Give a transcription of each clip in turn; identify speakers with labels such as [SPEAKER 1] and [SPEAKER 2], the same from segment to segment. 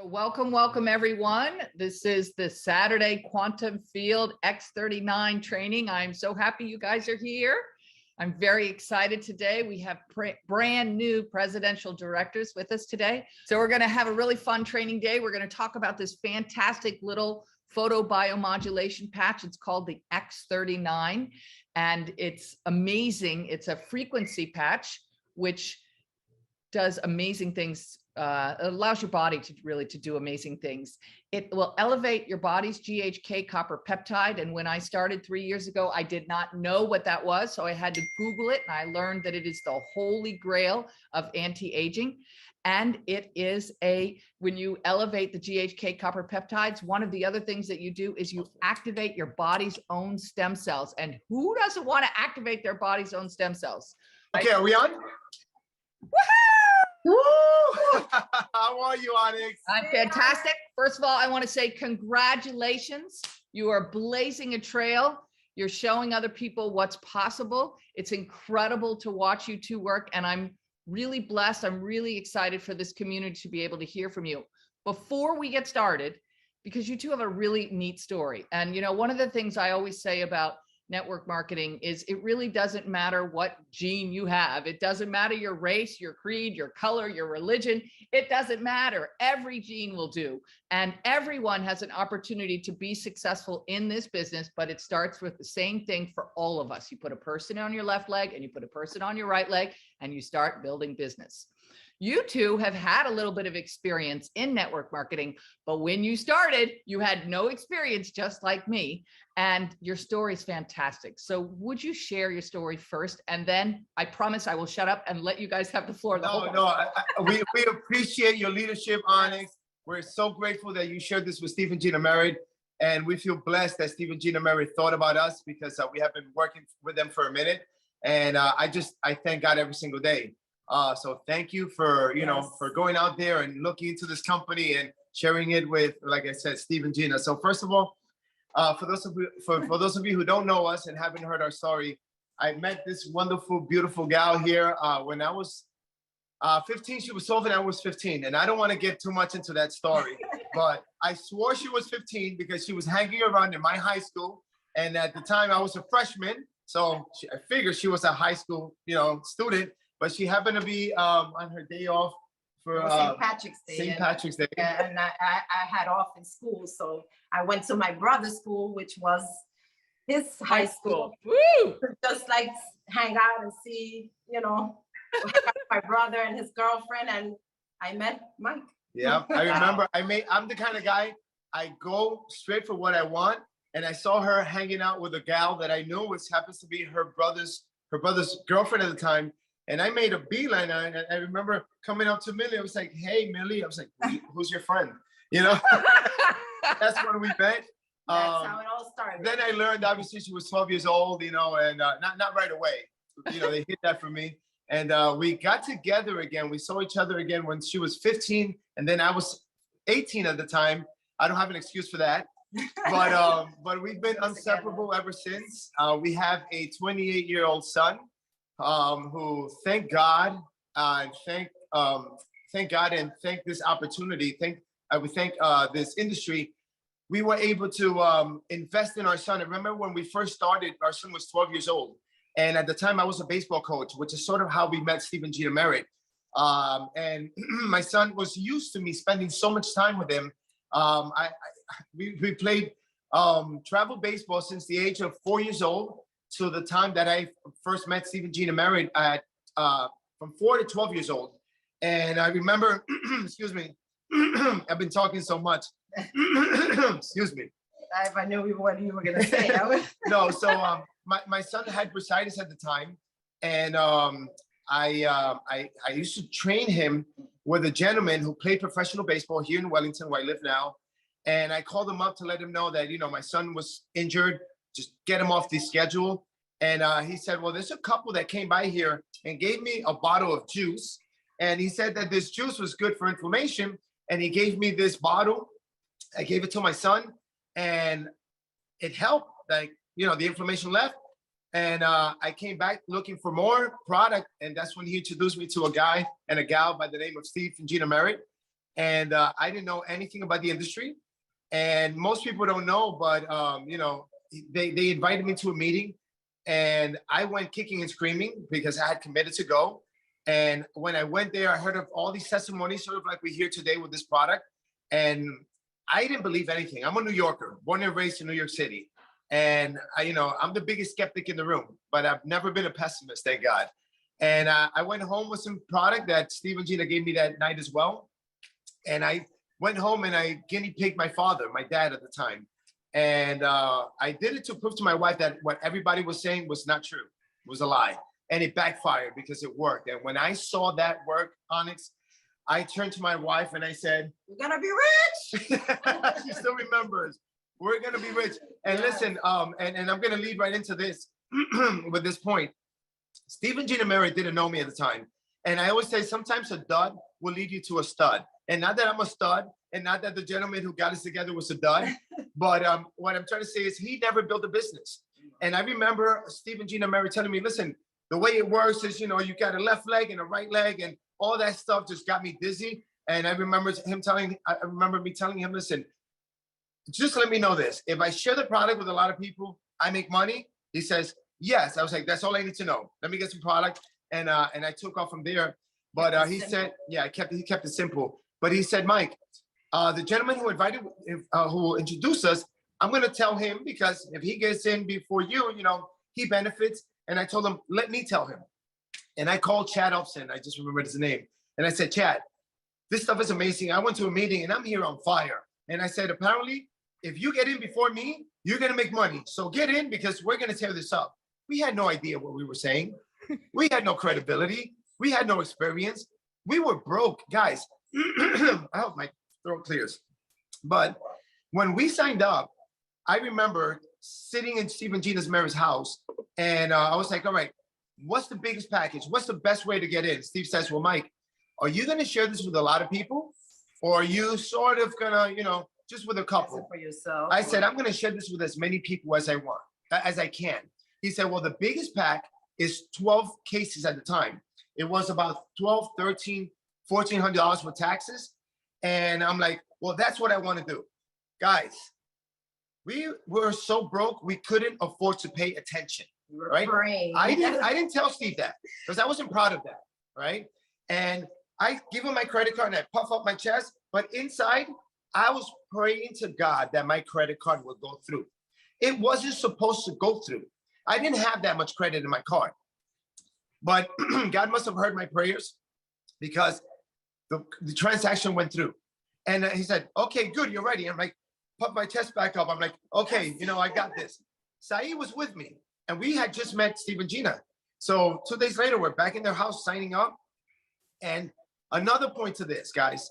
[SPEAKER 1] Welcome, welcome everyone. This is the Saturday Quantum Field X39 training. I'm so happy you guys are here. I'm very excited today. We have brand new presidential directors with us today. So we're going to have a really fun training day. We're going to talk about this fantastic little photobiomodulation patch. It's called the X39 and it's amazing. It's a frequency patch, which does amazing things. It allows your body to really do amazing things. It will elevate your body's GHK copper peptide. And when I started 3 years ago, I did not know what that was. So I had to Google it and I learned that it is the holy grail of anti-aging. And it is when you elevate the GHK copper peptides, one of the other things that you do is you activate your body's own stem cells. And who doesn't want to activate their body's own stem cells?
[SPEAKER 2] Okay, are we on?
[SPEAKER 1] Woohoo!
[SPEAKER 2] Woo! How are you, Onyx?
[SPEAKER 1] I'm fantastic. First of all, I want to say congratulations. You are blazing a trail. You're showing other people what's possible. It's incredible to watch you two work, and I'm really blessed. I'm really excited for this community to be able to hear from you. Before we get started, because you two have a really neat story. And you know, one of the things I always say about network marketing is it really doesn't matter what gene you have. It doesn't matter your race, your creed, your color, your religion. It doesn't matter. Every gene will do. And everyone has an opportunity to be successful in this business, but it starts with the same thing for all of us. You put a person on your left leg and you put a person on your right leg and you start building business. You two have had a little bit of experience in network marketing, but when you started, you had no experience, just like me, and your story is fantastic. So would you share your story first? And then I promise I will shut up and let you guys have the floor.
[SPEAKER 2] We appreciate your leadership, Onyx. We're so grateful that you shared this with Steve and Gina Merritt. And we feel blessed that Steve and Gina Merritt thought about us because we have been working with them for a minute. And I thank God every single day. So thank you for, for going out there and looking into this company and sharing it with, like I said, Steve and Gina. So first of all, for those of you who don't know us and haven't heard our story, I met this wonderful, beautiful gal here when I was 15. She was 12 and I was 15. And I don't want to get too much into that story, but I swore she was 15 because she was hanging around in my high school. And at the time I was a freshman. So I figured she was a high school, student. But she happened to be on her day off for
[SPEAKER 3] St. Patrick's Day.
[SPEAKER 2] St. Patrick's Day.
[SPEAKER 3] Yeah, and I had off in school. So I went to my brother's school, which was his high school.
[SPEAKER 1] Woo!
[SPEAKER 3] Just like hang out and see, my brother and his girlfriend. And I met Mike.
[SPEAKER 2] Yeah, I remember I'm the kind of guy, I go straight for what I want. And I saw her hanging out with a gal that I knew happens to be her brother's girlfriend at the time. And I made a beeline, and I remember coming up to Millie. I was like, "Hey, Millie." I was like, "Who's your friend?" That's when we met.
[SPEAKER 3] That's how it all started.
[SPEAKER 2] Then I learned, obviously, she was 12 years old, and not right away. They hid that from me. And we got together again. We saw each other again when she was 15, and then I was 18 at the time. I don't have an excuse for that. But we've been inseparable ever since. We have a 28-year-old son. Who thank God and thank God and thank this opportunity. We thank this industry. We were able to invest in our son. I remember when we first started, our son was 12 years old. And at the time I was a baseball coach, which is sort of how we met Steve and Gina Merritt. And my son was used to me spending so much time with him. We played travel baseball since the age of 4 years old. To the time that I first met Steve and Gina Merritt at from 4 to 12 years old. And I remember, excuse me, I've been talking so much. Excuse me.
[SPEAKER 3] If I knew what you were going to say.
[SPEAKER 2] No, so my son had bursitis at the time. And I used to train him with a gentleman who played professional baseball here in Wellington, where I live now. And I called him up to let him know that, my son was injured. Just get him off the schedule. And he said, well, there's a couple that came by here and gave me a bottle of juice. And he said that this juice was good for inflammation. And he gave me this bottle. I gave it to my son and it helped. Like, the inflammation left. And I came back looking for more product. And that's when he introduced me to a guy and a gal by the name of Steve and Gina Merritt. And I didn't know anything about the industry. And most people don't know, but you know, they invited me to a meeting, and I went kicking and screaming because I had committed to go. And when I went there, I heard of all these testimonies, sort of like we hear today with this product. And I didn't believe anything. I'm a New Yorker, born and raised in New York City. And you know, I'm the biggest skeptic in the room, but I've never been a pessimist, thank God. And I went home with some product that Steve and Gina gave me that night as well. And I went home and I guinea pigged my father, my dad at the time. And I did it to prove to my wife that what everybody was saying was not true, was a lie. And it backfired because it worked. And when I saw that work, Onyx, I turned to my wife and I said, "We're gonna be rich." She still remembers. We're gonna be rich. And listen, and I'm gonna lead right into this with this point. Steve and Gina Mary didn't know me at the time. And I always say sometimes a dud will lead you to a stud. And not that I'm a stud, and not that the gentleman who got us together was a dud, but what I'm trying to say is he never built a business. And I remember Steve and Gina Mary telling me, listen, the way it works is, you know, you got a left leg and a right leg, and all that stuff just got me dizzy. And I remember me telling him, listen, just let me know this. If I share the product with a lot of people, I make money. He says, yes. I was like, that's all I need to know. Let me get some product. And I took off from there. But he said, yeah, he kept it simple. But he said, Mike, the gentleman who introduced us, I'm going to tell him, because if he gets in before you, you know, he benefits. And I told him, let me tell him. And I called Chad Upson. I just remembered his name. And I said, Chad, this stuff is amazing. I went to a meeting and I'm here on fire. And I said, apparently, if you get in before me, you're going to make money. So get in, because we're going to tear this up. We had no idea what we were saying. We had no credibility. We had no experience. We were broke, guys. I hope my throat clears. But when we signed up, I remember sitting in Steve and Gina's Mary's house, and I was like, all right, what's the biggest package? What's the best way to get in? Steve says, well, Mike, are you going to share this with a lot of people? Or are you sort of going to, you know, just with a couple?
[SPEAKER 3] For yourself.
[SPEAKER 2] I said, I'm going to share this with as many people as I can. He said, well, the biggest pack is 12 cases at the time. It was about $1,200, $1,300, $1,400 with taxes. And I'm like, well, that's what I want to do. Guys, we were so broke, we couldn't afford to pay attention, right? I didn't tell Steve that, because I wasn't proud of that, right? And I give him my credit card and I puff up my chest, but inside, I was praying to God that my credit card would go through. It wasn't supposed to go through. I didn't have that much credit in my card. But God must have heard my prayers, because the transaction went through. And he said, okay, good, you're ready. I'm like, put my chest back up. I'm like, okay, you know, I got this. Sahi was with me, and we had just met Steve and Gina. So 2 days later, we're back in their house signing up. And another point to this, guys,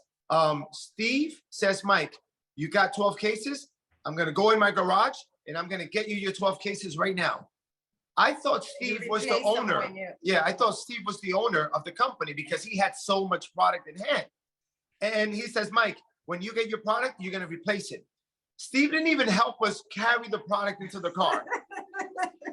[SPEAKER 2] Steve says, Mike, you got 12 cases? I'm going to go in my garage and I'm going to get you your 12 cases right now. I thought Steve was the owner. Yeah, I thought Steve was the owner of the company because he had so much product in hand. And he says, Mike, when you get your product, you're going to replace it. Steve didn't even help us carry the product into the car.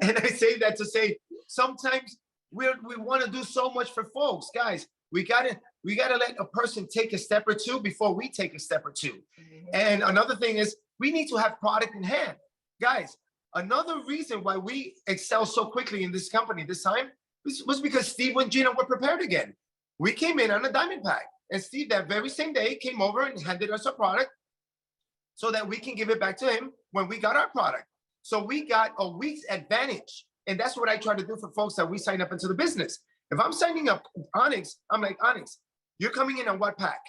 [SPEAKER 2] And I say that to say, sometimes we want to do so much for folks. Guys, we gotta let a person take a step or two before we take a step or two. Mm-hmm. And another thing is, we need to have product in hand. Guys, another reason why we excel so quickly in this company this time was because Steve and Gina were prepared again. We came in on a diamond pack, and Steve that very same day came over and handed us a product so that we can give it back to him when we got our product. So we got a week's advantage. And that's what I try to do for folks that we sign up into the business. If I'm signing up Onyx, I'm like, Onyx, you're coming in on what pack?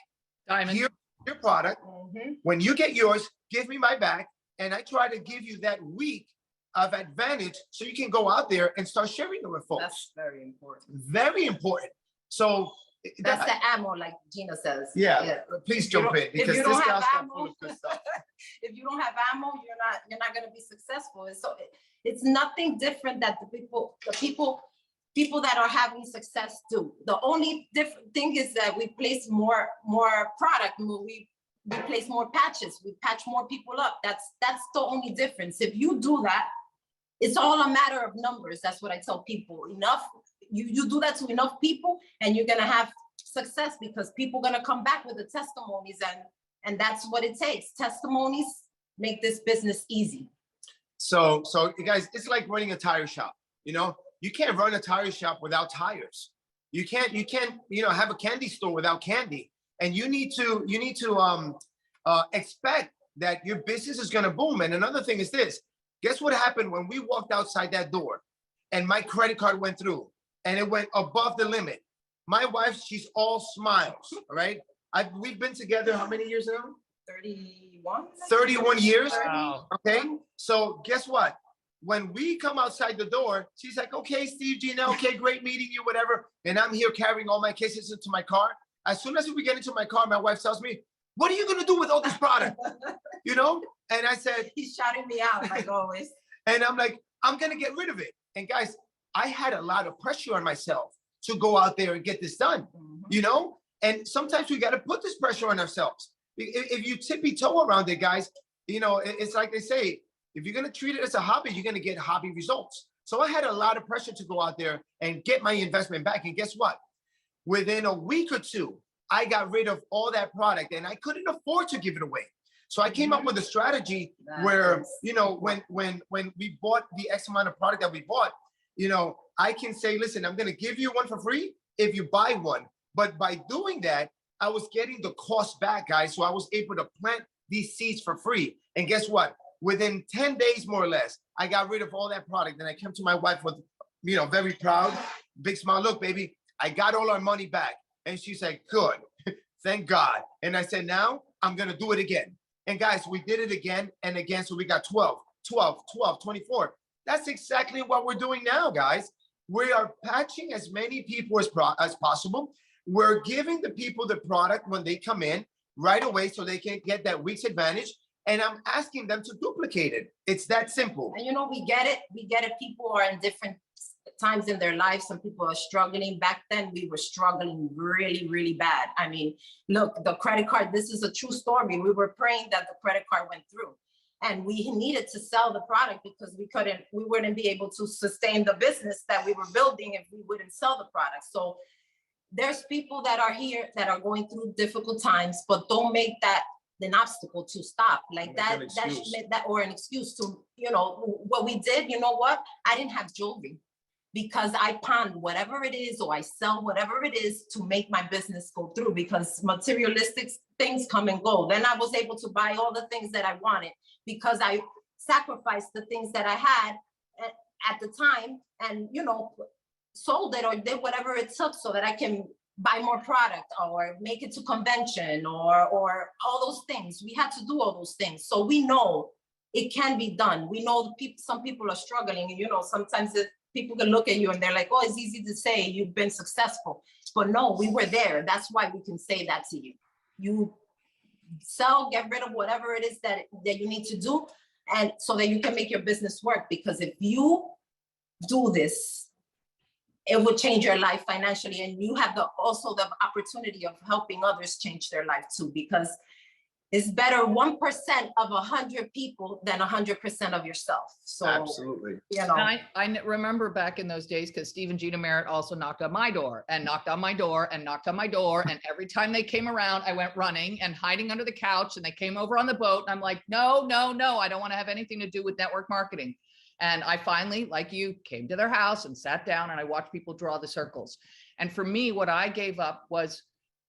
[SPEAKER 1] Diamond.
[SPEAKER 2] Here's your product. Mm-hmm. When you get yours, give me my back. And I try to give you that week of advantage so you can go out there and start sharing it with folks.
[SPEAKER 3] That's very important.
[SPEAKER 2] Very important. So
[SPEAKER 3] that's the ammo, like Gina says.
[SPEAKER 2] Yeah. Please jump in, because this guy's full of good stuff.
[SPEAKER 3] If you don't have ammo, you're not going to be successful. And so it's nothing different that the people that are having success do. The only different thing is that we place more product. We place more patches. We patch more people up. That's the only difference. If you do that, it's all a matter of numbers. That's what I tell people. You do that to enough people, and you're gonna have success because people are gonna come back with the testimonies, and that's what it takes. Testimonies make this business easy.
[SPEAKER 2] So you guys, it's like running a tire shop. You know, you can't run a tire shop without tires. You can't, have a candy store without candy. And you need to expect that your business is going to boom. And another thing is this: guess what happened when we walked outside that door, and my credit card went through, and it went above the limit. My wife, she's all smiles. All right, we've been together how many years now?
[SPEAKER 3] 31.
[SPEAKER 2] 31 years.
[SPEAKER 1] Wow.
[SPEAKER 2] Okay. So guess what? When we come outside the door, she's like, okay, Steve, Gina, okay, great meeting you, whatever. And I'm here carrying all my cases into my car. As soon as we get into my car, my wife tells me, what are you going to do with all this product? And I said,
[SPEAKER 3] He's shouting me out like always.
[SPEAKER 2] and I'm like, I'm going to get rid of it. And guys, I had a lot of pressure on myself to go out there and get this done, and sometimes we got to put this pressure on ourselves. If you tippy toe around it, guys, it's like they say, if you're going to treat it as a hobby, you're going to get hobby results. So I had a lot of pressure to go out there and get my investment back. And guess what? Within a week or two, I got rid of all that product and I couldn't afford to give it away. So I came up with a strategy where, when we bought the X amount of product that we bought, I can say, listen, I'm going to give you one for free if you buy one. But by doing that, I was getting the cost back, guys. So I was able to plant these seeds for free. And guess what? Within 10 days, more or less, I got rid of all that product. And I came to my wife with, very proud, big smile. Look, baby, I got all our money back. And she said, good, thank God. And I said, now I'm going to do it again. And guys, we did it again and again. So we got 12, 24. That's exactly what we're doing now, guys. We are patching as many people as possible. We're giving the people the product when they come in right away so they can get that week's advantage. And I'm asking them to duplicate it. It's that simple.
[SPEAKER 3] And we get it. We get it. People are in different times in their lives. Some people are struggling. Back then, we were struggling really, really bad. I mean, look, the credit card, this is a true story. We were praying that the credit card went through. And we needed to sell the product because we wouldn't be able to sustain the business that we were building if we wouldn't sell the product. So there's people that are here that are going through difficult times, but don't make that an obstacle to stop like that or an excuse to, what we did, I didn't have jewelry because I pawned whatever it is, or I sell whatever it is to make my business go through, because materialistic things come and go. Then I was able to buy all the things that I wanted because I sacrificed the things that I had at the time and, sold it or did whatever it took so that I can buy more product or make it to convention or all those things. We had to do all those things. So we know it can be done. We know some people are struggling, and sometimes people can look at you and they're like, oh, it's easy to say you've been successful, but no, we were there. That's why we can say that to you. You sell, get rid of whatever it is that you need to do, and so that you can make your business work. Because if you do this, it will change your life financially, and you have also the opportunity of helping others change their life too, because it's better 1% of 100 people than 100% of yourself. So
[SPEAKER 2] absolutely.
[SPEAKER 1] I remember back in those days, because Steve and Gina Merritt also knocked on my door and knocked on my door and knocked on my door. And every time they came around, I went running and hiding under the couch, and they came over on the boat. And I'm like, no, I don't want to have anything to do with network marketing. And I finally, like you, came to their house and sat down, and I watched people draw the circles. And for me, what I gave up was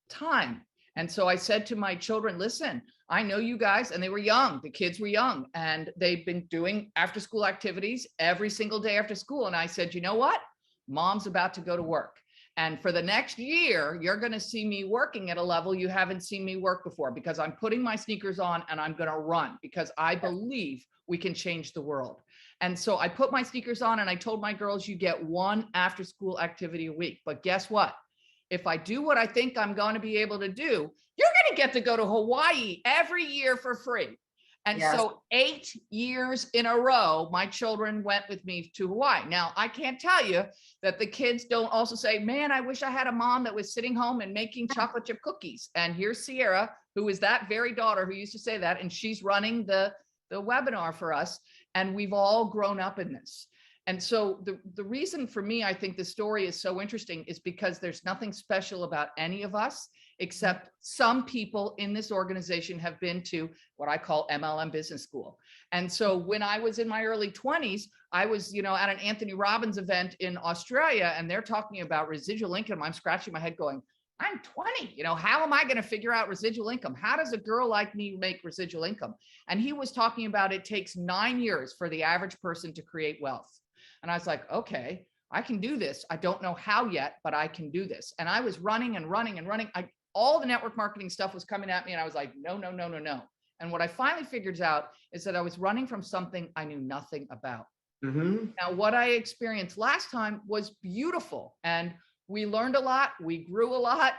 [SPEAKER 1] time. And so I said to my children, listen, I know you guys, and they were young. The kids were young, and they've been doing after school activities every single day after school. And I said, you know what? Mom's about to go to work. And for the next year, you're going to see me working at a level you haven't seen me work before, because I'm putting my sneakers on and I'm going to run, because I believe we can change the world. And so I put my sneakers on and I told my girls, you get one after school activity a week. But guess what? If I do what I think I'm going to be able to do, you're going to get to go to Hawaii every year for free. And so 8 years in a row, my children went with me to Hawaii. Now, I can't tell you that the kids don't also say, man, I wish I had a mom that was sitting home and making chocolate chip cookies. And here's Sierra, who is that very daughter who used to say that. And she's running the webinar for us. And we've all grown up in this. And so the reason for me, I think the story is so interesting is because there's nothing special about any of us, except some people in this organization have been to what I call MLM business school. And so when I was in my early 20s, I was, at an Anthony Robbins event in Australia, and they're talking about residual income. I'm scratching my head going, I'm 20, how am I going to figure out residual income? How does a girl like me make residual income? And he was talking about it takes 9 years for the average person to create wealth. And I was like, okay, I can do this. I don't know how yet, but I can do this. And I was running and running and running. All the network marketing stuff was coming at me. And I was like, no, no, no, no, no. And what I finally figured out is that I was running from something I knew nothing about.
[SPEAKER 2] Mm-hmm.
[SPEAKER 1] Now, what I experienced last time was beautiful. And we learned a lot. We grew a lot.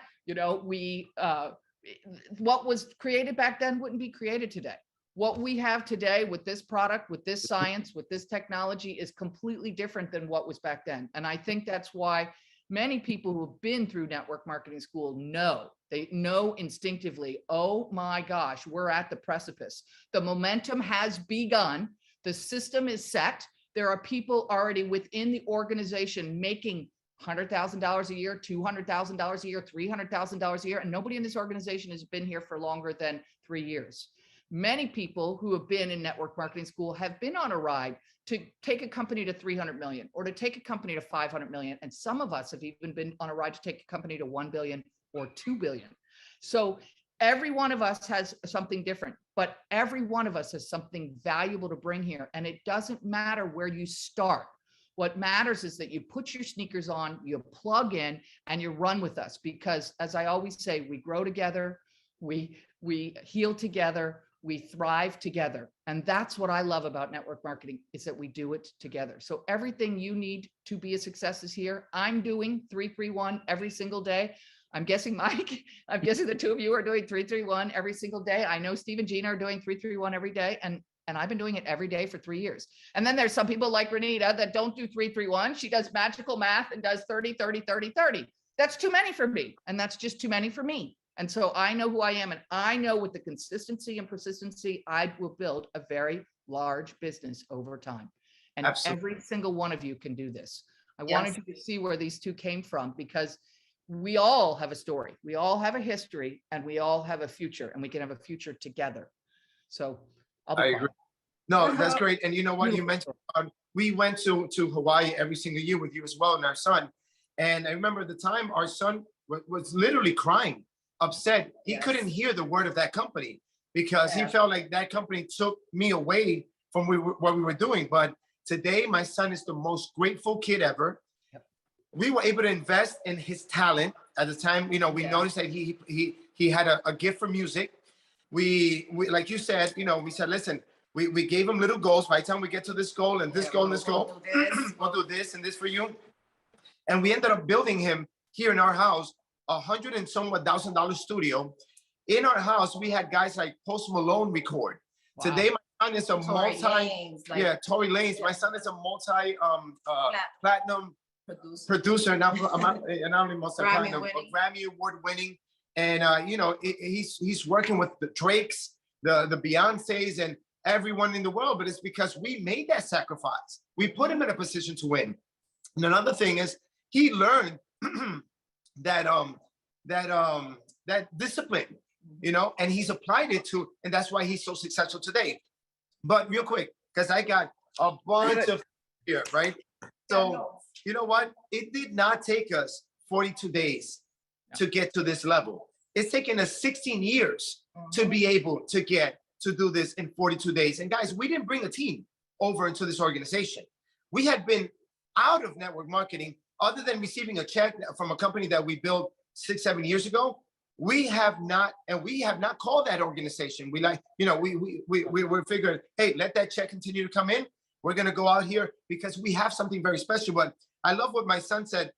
[SPEAKER 1] What was created back then wouldn't be created today. What we have today with this product, with this science, with this technology is completely different than what was back then. And I think that's why many people who have been through network marketing school they know instinctively, oh my gosh, we're at the precipice. The momentum has begun. The system is set. There are people already within the organization making $100,000 a year, $200,000 a year, $300,000 a year. And nobody in this organization has been here for longer than 3 years. Many people who have been in network marketing school have been on a ride to take a company to 300 million or to take a company to 500 million. And some of us have even been on a ride to take a company to 1 billion or 2 billion. So every one of us has something different, but every one of us has something valuable to bring here. And it doesn't matter where you start. What matters is that you put your sneakers on, you plug in, and you run with us. Because as I always say, we grow together, we heal together, we thrive together. And that's what I love about network marketing, is that we do it together. So everything you need to be a success is here. I'm doing 331 every single day. I'm guessing, Mike, the two of you are doing 331 every single day. I know Steve and Gina are doing 331 every day. And I've been doing it every day for 3 years. And then there's some people like Renita that don't do 331. She does magical math and does 30, 30, 30, 30. That's too many for me. And that's just too many for me. And so I know who I am. And I know with the consistency and persistency, I will build a very large business over time. And
[SPEAKER 2] Absolutely.
[SPEAKER 1] Every single one of you can do this. I wanted you to see where these two came from, because we all have a story. We all have a history, and we all have a future, and we can have a future together. So
[SPEAKER 2] I agree. No, that's great. And you know what you mentioned, we went to Hawaii every single year with you as well, and our son. And I remember the time our son was literally crying, upset. He couldn't hear the word of that company because he felt like that company took me away from what we were doing. But today, my son is the most grateful kid ever. We were able to invest in his talent at the time. We noticed that he had a gift for music. We like you said, we said, listen, we gave him little goals. By the time we get to this goal and this goal and this goal, we'll do this and this for you. And we ended up building him here in our house, $100,000 and somewhat studio. In our house, we had guys like Post Malone record. Wow. Today, my son is a Tory Lanez. My son is a platinum producer, and I'm Grammy award winning. And he's working with the Drakes, the Beyoncés, and everyone in the world. But it's because we made that sacrifice. We put him in a position to win. And another thing is, he learned that discipline, and he's applied it to, and that's why he's so successful today. But real quick, because I got a bunch of here, right? So you know what? It did not take us 42 days to get to this level. It's taken us 16 years to be able to get to do this in 42 days. And guys, we didn't bring a team over into this organization. We had been out of network marketing, other than receiving a check from a company that we built 6-7 years ago. We have not called that organization. We figured, hey, let that check continue to come in. We're gonna go out here because we have something very special. But I love what my son said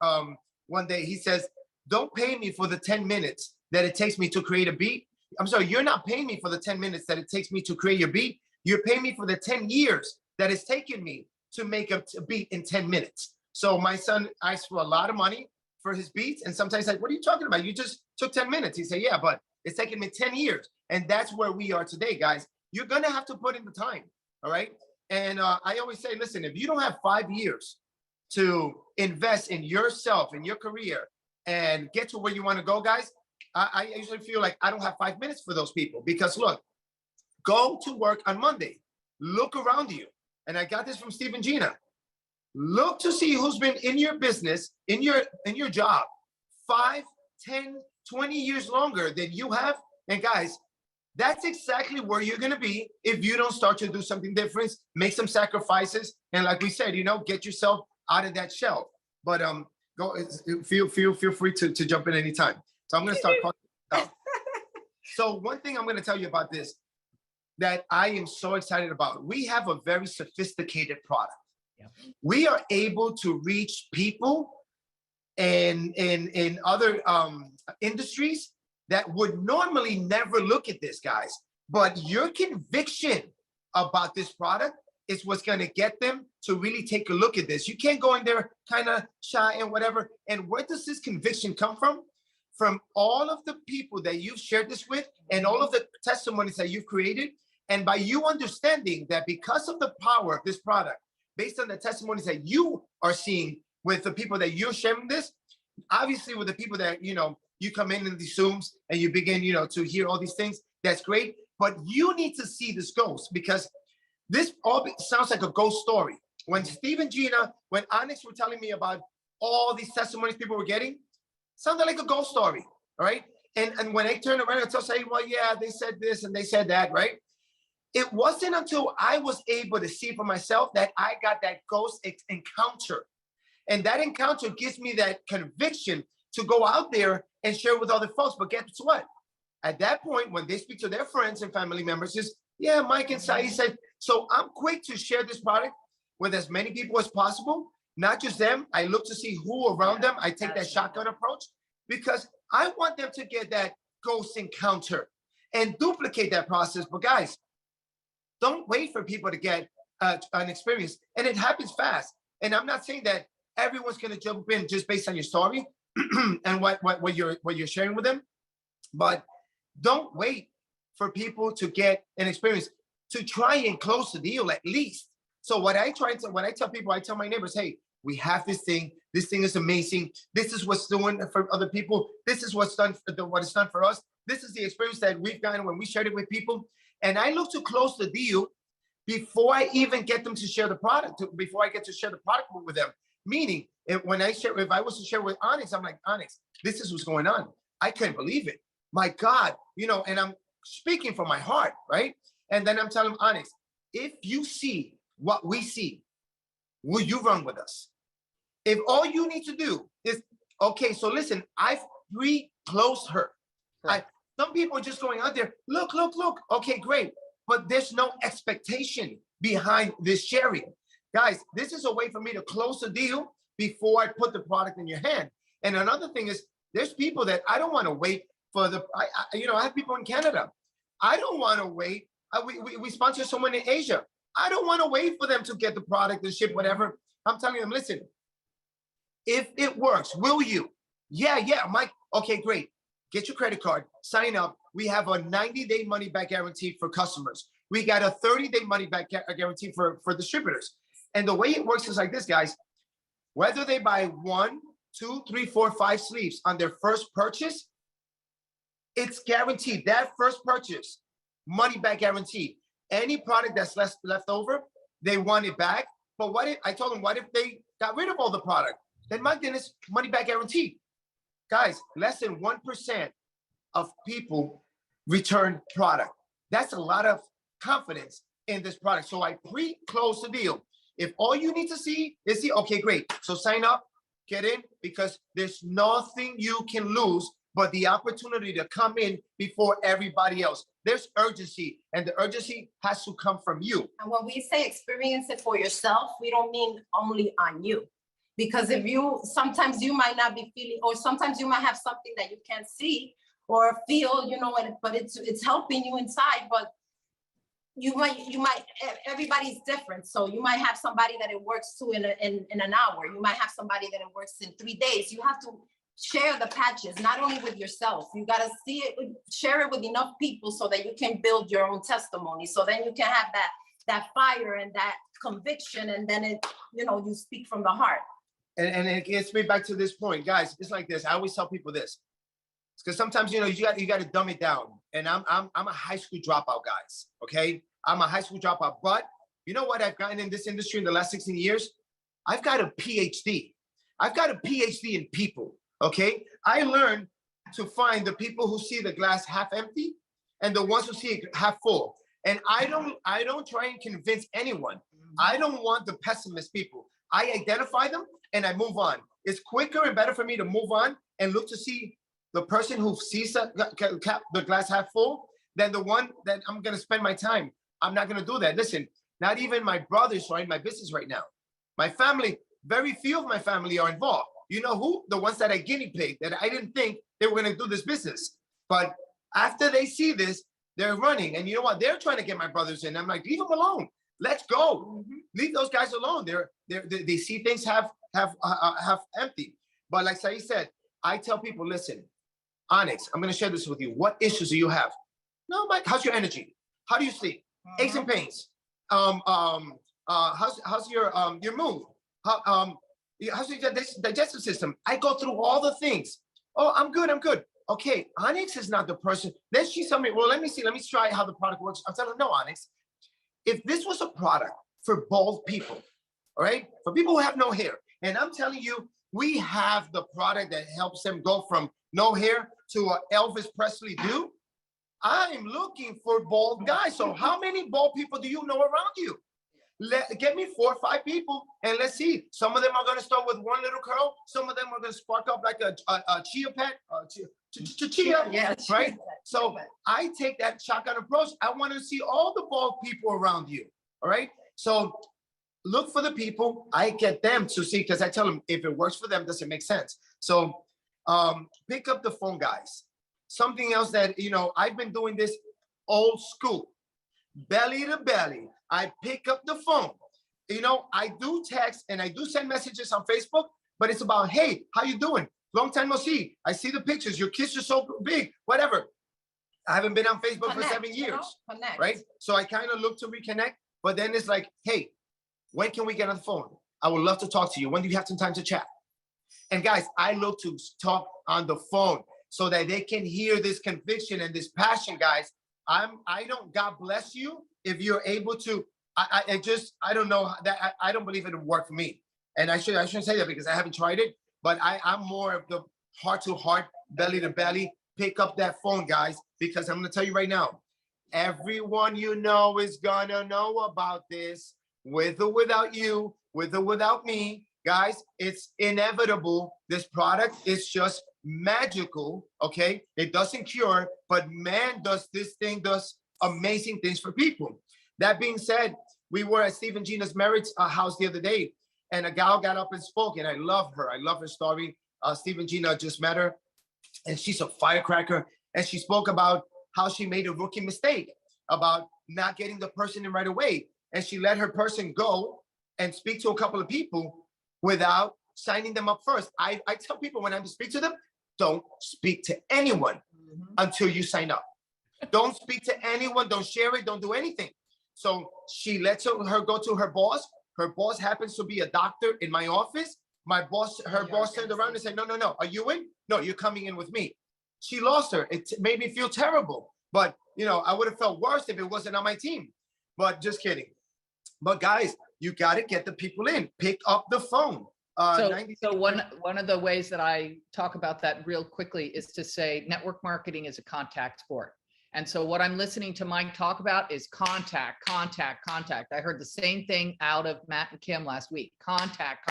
[SPEAKER 2] one day. He says, don't pay me for the 10 minutes that it takes me to create a beat. I'm sorry, you're not paying me for the 10 minutes that it takes me to create your beat. You're paying me for the 10 years that it's taken me to make a beat in 10 minutes. So my son asked for a lot of money for his beats. And sometimes like, what are you talking about? You just took 10 minutes. He said, yeah, but it's taken me 10 years. And that's where we are today, guys. You're going to have to put in the time. All right. And I always say, listen, if you don't have 5 years to invest in yourself, in your career, and get to where you want to go, guys, I usually feel like I don't have 5 minutes for those people. Because look, go to work on Monday, look around you. And I got this from Steve and Gina. Look to see who's been in your business, in your job, 5, 10, 20 years longer than you have. And guys, that's exactly where you're going to be if you don't start to do something different, make some sacrifices. And like we said, get yourself out of that shell. But go feel free to jump in anytime. So I'm going to start talking about. So one thing I'm going to tell you about this that I am so excited about. We have a very sophisticated product. Yeah. We are able to reach people in other industries that would normally never look at this, guys. But your conviction about this product is what's going to get them to really take a look at this. You can't go in there kind of shy and whatever. And where does this conviction come from? From all of the people that you've shared this with and all of the testimonies that you've created. And by you understanding that because of the power of this product, based on the testimonies that you are seeing with the people that you're sharing this, obviously with the people that, you come in these Zooms and you begin, to hear all these things, that's great. But you need to see this ghost, because this all sounds like a ghost story. When Steve and Gina, when Onyx were telling me about all these testimonies people were getting, sounded like a ghost story, right? And when I turn around and say, well, yeah, they said this and they said that, right? It wasn't until I was able to see for myself that I got that ghost encounter. And that encounter gives me that conviction to go out there and share with other folks. But guess what? At that point, when they speak to their friends and family members, is, yeah, Mike and Sahi said, so I'm quick to share this product with as many people as possible, not just them. I look to see who around them. I take that shotgun approach because I want them to get that ghost encounter and duplicate that process. But guys, don't wait for people to get an experience. And it happens fast. And I'm not saying that everyone's going to jump in just based on your story and what you're sharing with them. But don't wait for people to get an experience, to try and close the deal at least. So when I tell people, I tell my neighbors, hey, we have this thing. This thing is amazing. This is what's doing for other people. This is what's done for what it's done for us. This is the experience that we've gotten when we shared it with people. And I look to close the deal before I even get them to share the product, before I get to share the product with them. Meaning, if I was to share with Onyx, I'm like, Onyx, this is what's going on. I couldn't believe it. My God, and I'm speaking from my heart, right? And then I'm telling Onyx, if you see what we see, will you run with us? If all you need to do is, okay, so listen, I've pre-closed her. Right. Some people are just going out there, look. Okay, great. But there's no expectation behind this sharing. Guys, this is a way for me to close the deal before I put the product in your hand. And another thing is, there's people that I don't want to wait for I have people in Canada. I don't want to wait. We sponsor someone in Asia. I don't want to wait for them to get the product and ship whatever. I'm telling them, listen, if it works, will you? Yeah, Mike. Okay, great. Get your credit card, sign up. We have a 90-day money-back guarantee for customers. We got a 30-day money-back guarantee for distributors. And the way it works is like this, guys. Whether they buy 1, 2, 3, 4, 5 sleeves on their first purchase, it's guaranteed. That first purchase, money-back guarantee. Any product that's left over, they want it back. But I told them, what if they got rid of all the product? Then my goodness, money-back guarantee. Guys, less than 1% of people return product. That's a lot of confidence in this product. So I pre-close the deal. If all you need to see is okay, great. So sign up, get in, because there's nothing you can lose but the opportunity to come in before everybody else. There's urgency, and the urgency has to come from you.
[SPEAKER 3] And when we say experience it for yourself, we don't mean only on you. Because sometimes you might not be feeling, or sometimes you might have something that you can't see or feel, but it's helping you inside. But you might, everybody's different. So you might have somebody that it works to in an hour. You might have somebody that it works in 3 days. You have to share the patches, not only with yourself. You got to share it with enough people so that you can build your own testimony. So then you can have that fire and that conviction, and then it, you know, you speak from the heart.
[SPEAKER 2] And it gets me back to this point, guys. It's like this. I always tell people this, because sometimes, you know, you got to dumb it down. And I'm a high school dropout, guys. Okay, I'm a high school dropout, but you know what I've gotten in this industry in the last 16 years? I've got a PhD. I've got a PhD in people. Okay, I learned to find the people who see the glass half empty and the ones who see it half full. And I don't try and convince anyone. I don't want the pessimist people. I identify them and I move on. It's quicker and better for me to move on and look to see the person who sees the glass half full than the one that I'm going to spend my time. I'm not going to do that. Listen, not even my brothers are in my business right now. My family, very few of my family are involved. You know who? The ones that I guinea pig, that I didn't think they were going to do this business. But after they see this, they're running. And you know what? They're trying to get my brothers in. I'm like, leave them alone. Let's go. Leave those guys alone. They see things half empty. But like Sahi said, I tell people, listen, Onyx, I'm going to share this with you. What issues do you have? No, Mike, how's your energy? How do you sleep? Aches and pains. How's your mood? How's your digestive system? I go through all the things. Oh, I'm good. Okay, Onyx is not the person. Then she tell me, well, let me try how the product works. I'm telling her, no, Onyx, if this was a product for bald people, all right, for people who have no hair, and I'm telling you, we have the product that helps them go from no hair to a Elvis Presley do. I'm looking for bald guys. So how many bald people do you know around you? Get me 4 or 5 people and let's see. Some of them are going to start with one little curl. Some of them are going to spark up like a chia pet, chia,
[SPEAKER 3] Yes,
[SPEAKER 2] right? So I take that shotgun approach. I want to see all the bald people around you, all right? So look for the people. I get them to see, because I tell them if it works for them, does it make sense? So pick up the phone, guys. Something else that, you know, I've been doing this old school, belly to belly. I pick up the phone. You know, I do text and I do send messages on Facebook, but it's about, hey, how you doing? Long time no see. I see the pictures. Your kids are so big, whatever. I haven't been on Facebook for 7 years, right? So I kind of look to reconnect, but then it's like, hey, when can we get on the phone? I would love to talk to you. When do you have some time to chat? And guys, I look to talk on the phone so that they can hear this conviction and this passion, guys. I don't, God bless you if you're able to. I don't know that I don't believe it would work for me. And I shouldn't say that because I haven't tried it, but I'm more of the heart to heart, belly to belly. Pick up that phone, guys, because I'm going to tell you right now, everyone you know is going to know about this, with or without you, with or without me. Guys, it's inevitable. This product is just magical, okay? It doesn't cure, but man, does amazing things for people. That being said, we were at Steve and Gina's marriage house the other day, and a gal got up and spoke, and I love her. I love her story. Steve and Gina just met her, and she's a firecracker. And she spoke about how she made a rookie mistake about not getting the person in right away. And she let her person go and speak to a couple of people without signing them up first. I tell people when I speak to them, don't speak to anyone until you sign up. Don't speak to anyone. Don't share it. Don't do anything. So she lets her go to her boss. Her boss happens to be a doctor in my office. Her boss turned around and said, no. Are you in? No, you're coming in with me. She lost her. It made me feel terrible. But, you know, I would have felt worse if it wasn't on my team. But just kidding. But guys, you got to get the people in. Pick up the phone.
[SPEAKER 1] So one of the ways that I talk about that real quickly is to say network marketing is a contact sport. And so what I'm listening to Mike talk about is contact. I heard the same thing out of Matt and Kim last week. Contact.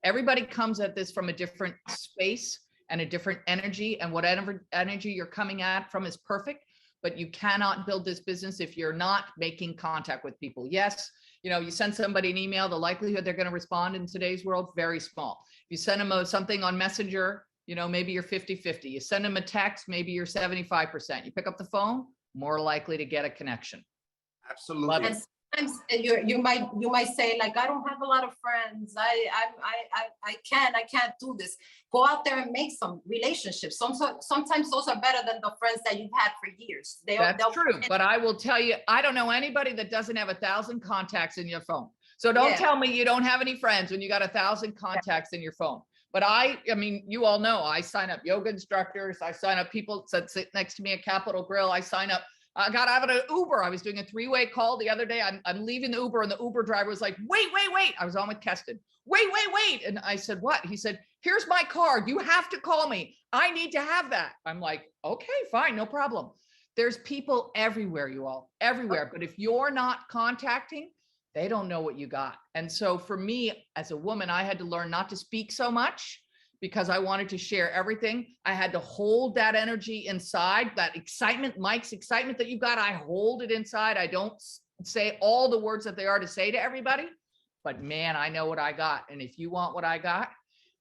[SPEAKER 1] Everybody comes at this from a different space and a different energy, and whatever energy you're coming at from is perfect, but you cannot build this business if you're not making contact with people. Yes, you know, you send somebody an email, the likelihood they're going to respond in today's world, very small. If you send them something on Messenger, you know, maybe you're 50-50. You send them a text, maybe you're 75%. You pick up the phone, more likely to get a connection.
[SPEAKER 2] Absolutely.
[SPEAKER 3] And sometimes you might say like, I don't have a lot of friends. I can't do this. Go out there and make some relationships. Sometimes those are better than the friends that you've had for years.
[SPEAKER 1] That's true, but I will tell you, I don't know anybody that doesn't have 1,000 contacts in your phone. So don't tell me you don't have any friends when you got 1,000 contacts in your phone. But I mean, you all know I sign up yoga instructors. I sign up people that sit next to me at Capitol Grill. I sign up. I got out of an Uber. I was doing a 3-way call the other day. I'm leaving the Uber and the Uber driver was like, wait. I was on with Keston. Wait. And I said, what? He said, here's my card. You have to call me. I need to have that. I'm like, okay, fine, no problem. There's people everywhere, you all, everywhere. But if you're not contacting, they don't know what you got. And so for me as a woman, I had to learn not to speak so much because I wanted to share everything. I had to hold that energy inside, that excitement, Mike's excitement that you got. I hold it inside. I don't say all the words that they are to say to everybody, but man, I know what I got. And if you want what I got,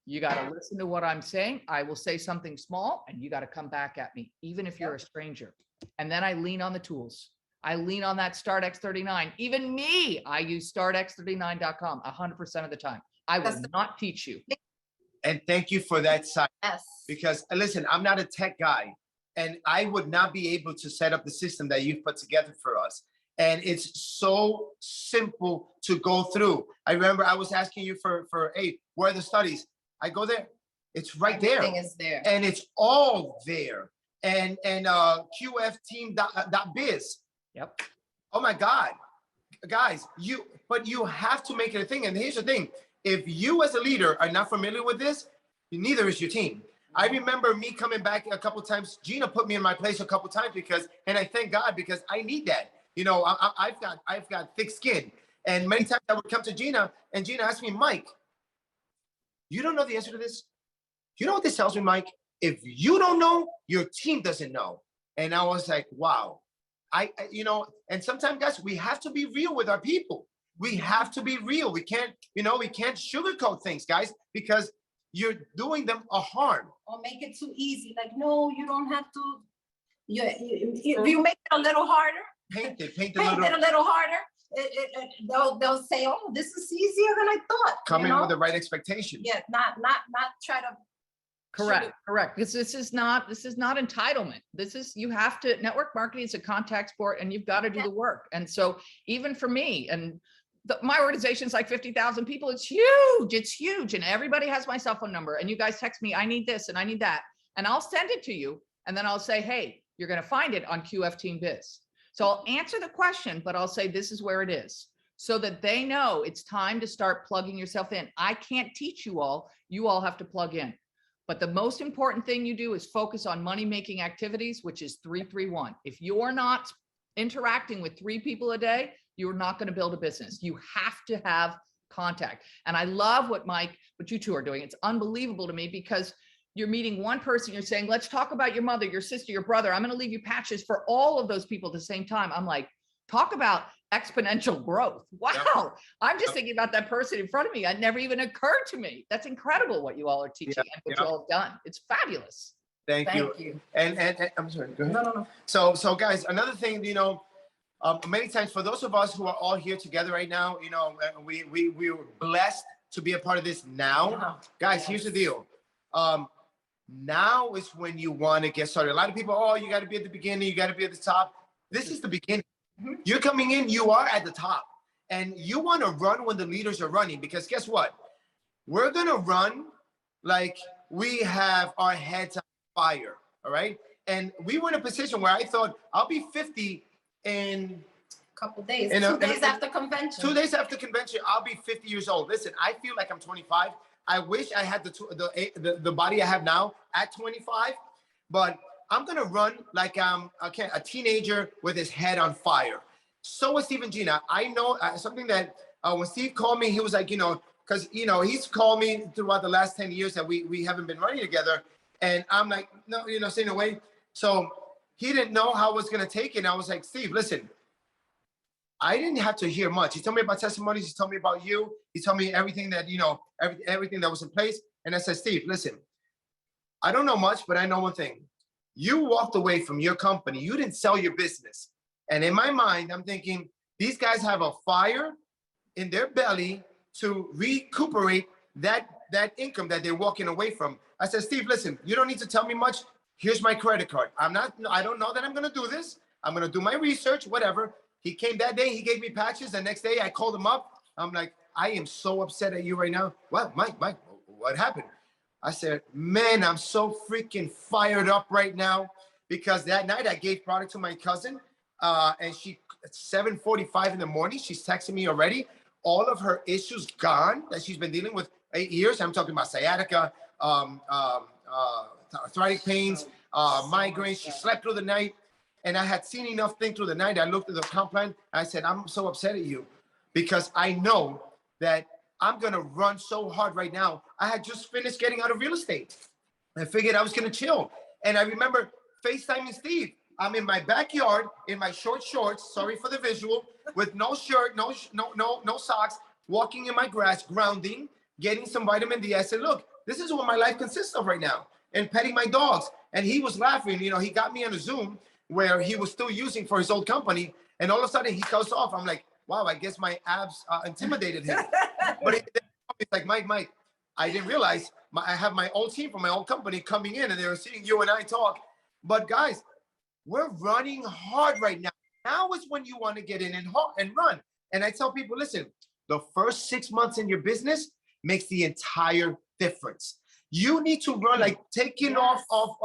[SPEAKER 1] you got to listen to what I'm saying. I will say something small and you got to come back at me, even if you're a stranger. And then I lean on the tools. I lean on that Start X39. Even me, I use startx39.com 100% of the time. I will not teach you.
[SPEAKER 2] And thank you for that side.
[SPEAKER 3] Yes.
[SPEAKER 2] Because listen, I'm not a tech guy and I would not be able to set up the system that you've put together for us. And it's so simple to go through. I remember I was asking you for hey, where are the studies? I go there. It's right there.
[SPEAKER 3] Everything is there.
[SPEAKER 2] And it's all there. And qfteam.biz.
[SPEAKER 1] Yep.
[SPEAKER 2] Oh my God, guys, but you have to make it a thing. And here's the thing. If you as a leader are not familiar with this, neither is your team. I remember me coming back a couple of times. Gina put me in my place a couple of times and I thank God because I need that. You know, I've got thick skin. And many times I would come to Gina and Gina asked me, Mike, you don't know the answer to this? You know what this tells me, Mike? If you don't know, your team doesn't know. And I was like, wow. And sometimes, guys, we have to be real with our people. We have to be real. We can't sugarcoat things, guys, because you're doing them a harm.
[SPEAKER 3] Or make it too easy. Like, no, you don't have to. You make it a little harder.
[SPEAKER 2] Paint it
[SPEAKER 3] a little harder. They'll say, oh, this is easier than I thought.
[SPEAKER 2] Come in with the right expectation.
[SPEAKER 3] Yeah, not try to.
[SPEAKER 1] Correct. This is not entitlement. You have to, network marketing is a contact sport and you've got to do the work. And so even for me and my organization's like 50,000 people, it's huge. And everybody has my cell phone number and you guys text me, I need this and I need that. And I'll send it to you. And then I'll say, hey, you're going to find it on QF Team Biz. So I'll answer the question, but I'll say, this is where it is so that they know it's time to start plugging yourself in. I can't teach you all have to plug in. But the most important thing you do is focus on money-making activities, which is 3-3-1. If you're not interacting with 3 people a day, you're not going to build a business. You have to have contact. And I love what you two are doing. It's unbelievable to me because you're meeting one person, you're saying, let's talk about your mother, your sister, your brother. I'm going to leave you patches for all of those people at the same time. I'm like, talk about exponential growth. Wow. Yep. I'm just thinking about that person in front of me. It never even occurred to me. That's incredible what you all are teaching and what you all have done. It's fabulous.
[SPEAKER 2] Thank you. And I'm sorry, go ahead.
[SPEAKER 3] No.
[SPEAKER 2] So guys, another thing, many times for those of us who are all here together right now, we were blessed to be a part of this now.
[SPEAKER 3] Yeah.
[SPEAKER 2] Guys, here's the deal. Now is when you want to get started. A lot of people, you got to be at the beginning, you got to be at the top. This is the beginning. Mm-hmm. You're coming in, you are at the top. And you want to run when the leaders are running because guess what? We're going to run like we have our heads on fire, all right? And we were in a position where I thought, I'll be 50 in
[SPEAKER 3] a couple days, 2 days after convention.
[SPEAKER 2] 2 days after convention, I'll be 50 years old. Listen, I feel like I'm 25. I wish I had the body I have now at 25, but I'm going to run like I'm a teenager with his head on fire. So was Steve and Gina. I know something that when Steve called me, he was like, because, he's called me throughout the last 10 years that we haven't been running together. And I'm like, no, staying away. So he didn't know how I was going to take it. And I was like, Steve, listen, I didn't have to hear much. He told me about testimonies. He told me about you. He told me everything that, everything that was in place. And I said, Steve, listen, I don't know much, but I know one thing. You walked away from your company. You didn't sell your business. And in my mind, I'm thinking, These guys have a fire in their belly to recuperate that income that they're walking away from. I said, Steve, listen, you don't need to tell me much. Here's my credit card. I don't know that I'm going to do this. I'm going to do my research, whatever. He came that day. He gave me patches. The next day I called him up. I'm like, I am so upset at you right now. What, Mike, what happened? I said, man, I'm so freaking fired up right now because that night I gave product to my cousin and she, at 7:45 in the morning, she's texting me already. All of her issues gone that she's been dealing with 8 years. I'm talking about sciatica, arthritic pains, migraines. She slept through the night and I had seen enough things through the night. I looked at the comp plan. And I said, I'm so upset at you because I know that I'm going to run so hard right now. I had just finished getting out of real estate. I figured I was going to chill. And I remember FaceTiming Steve. I'm in my backyard in my short shorts, sorry for the visual, with no shirt, no socks, walking in my grass, grounding, getting some vitamin D. I said, look, this is what my life consists of right now. And petting my dogs. And he was laughing. You know, he got me on a Zoom where he was still using for his old company. And all of a sudden he cuts off. I'm like, wow, I guess my abs intimidated him. But he's like, Mike, I didn't realize I have my old team from my old company coming in and they were seeing you and I talk. But guys, we're running hard right now. Now is when you want to get in and run. And I tell people, listen, the first 6 months in your business makes the entire difference. You need to run like taking off of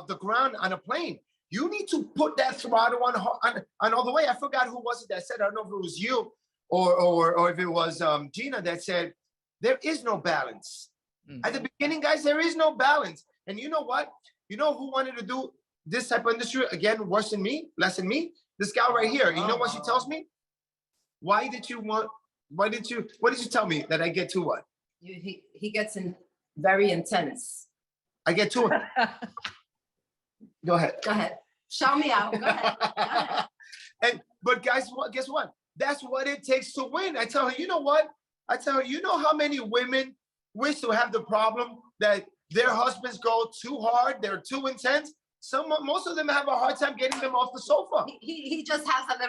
[SPEAKER 2] the ground on a plane. You need to put that throttle on all the way. I forgot who was it that said, I don't know if it was you or if it was Gina that said, there is no balance. Mm-hmm. At the beginning, guys, there is no balance. And you know what? You know who wanted to do this type of industry again, worse than me, less than me? This gal right here. You know what she tells me? What did you tell me that I get to what?
[SPEAKER 3] He gets very intense.
[SPEAKER 2] I get to it. Go ahead. Shout me out. Go ahead. But guys, guess what? That's what it takes to win. I tell her, you know what? You know how many women wish to have the problem that their husbands go too hard, they're too intense. Most of them have a hard time getting them off the sofa.
[SPEAKER 3] He just has a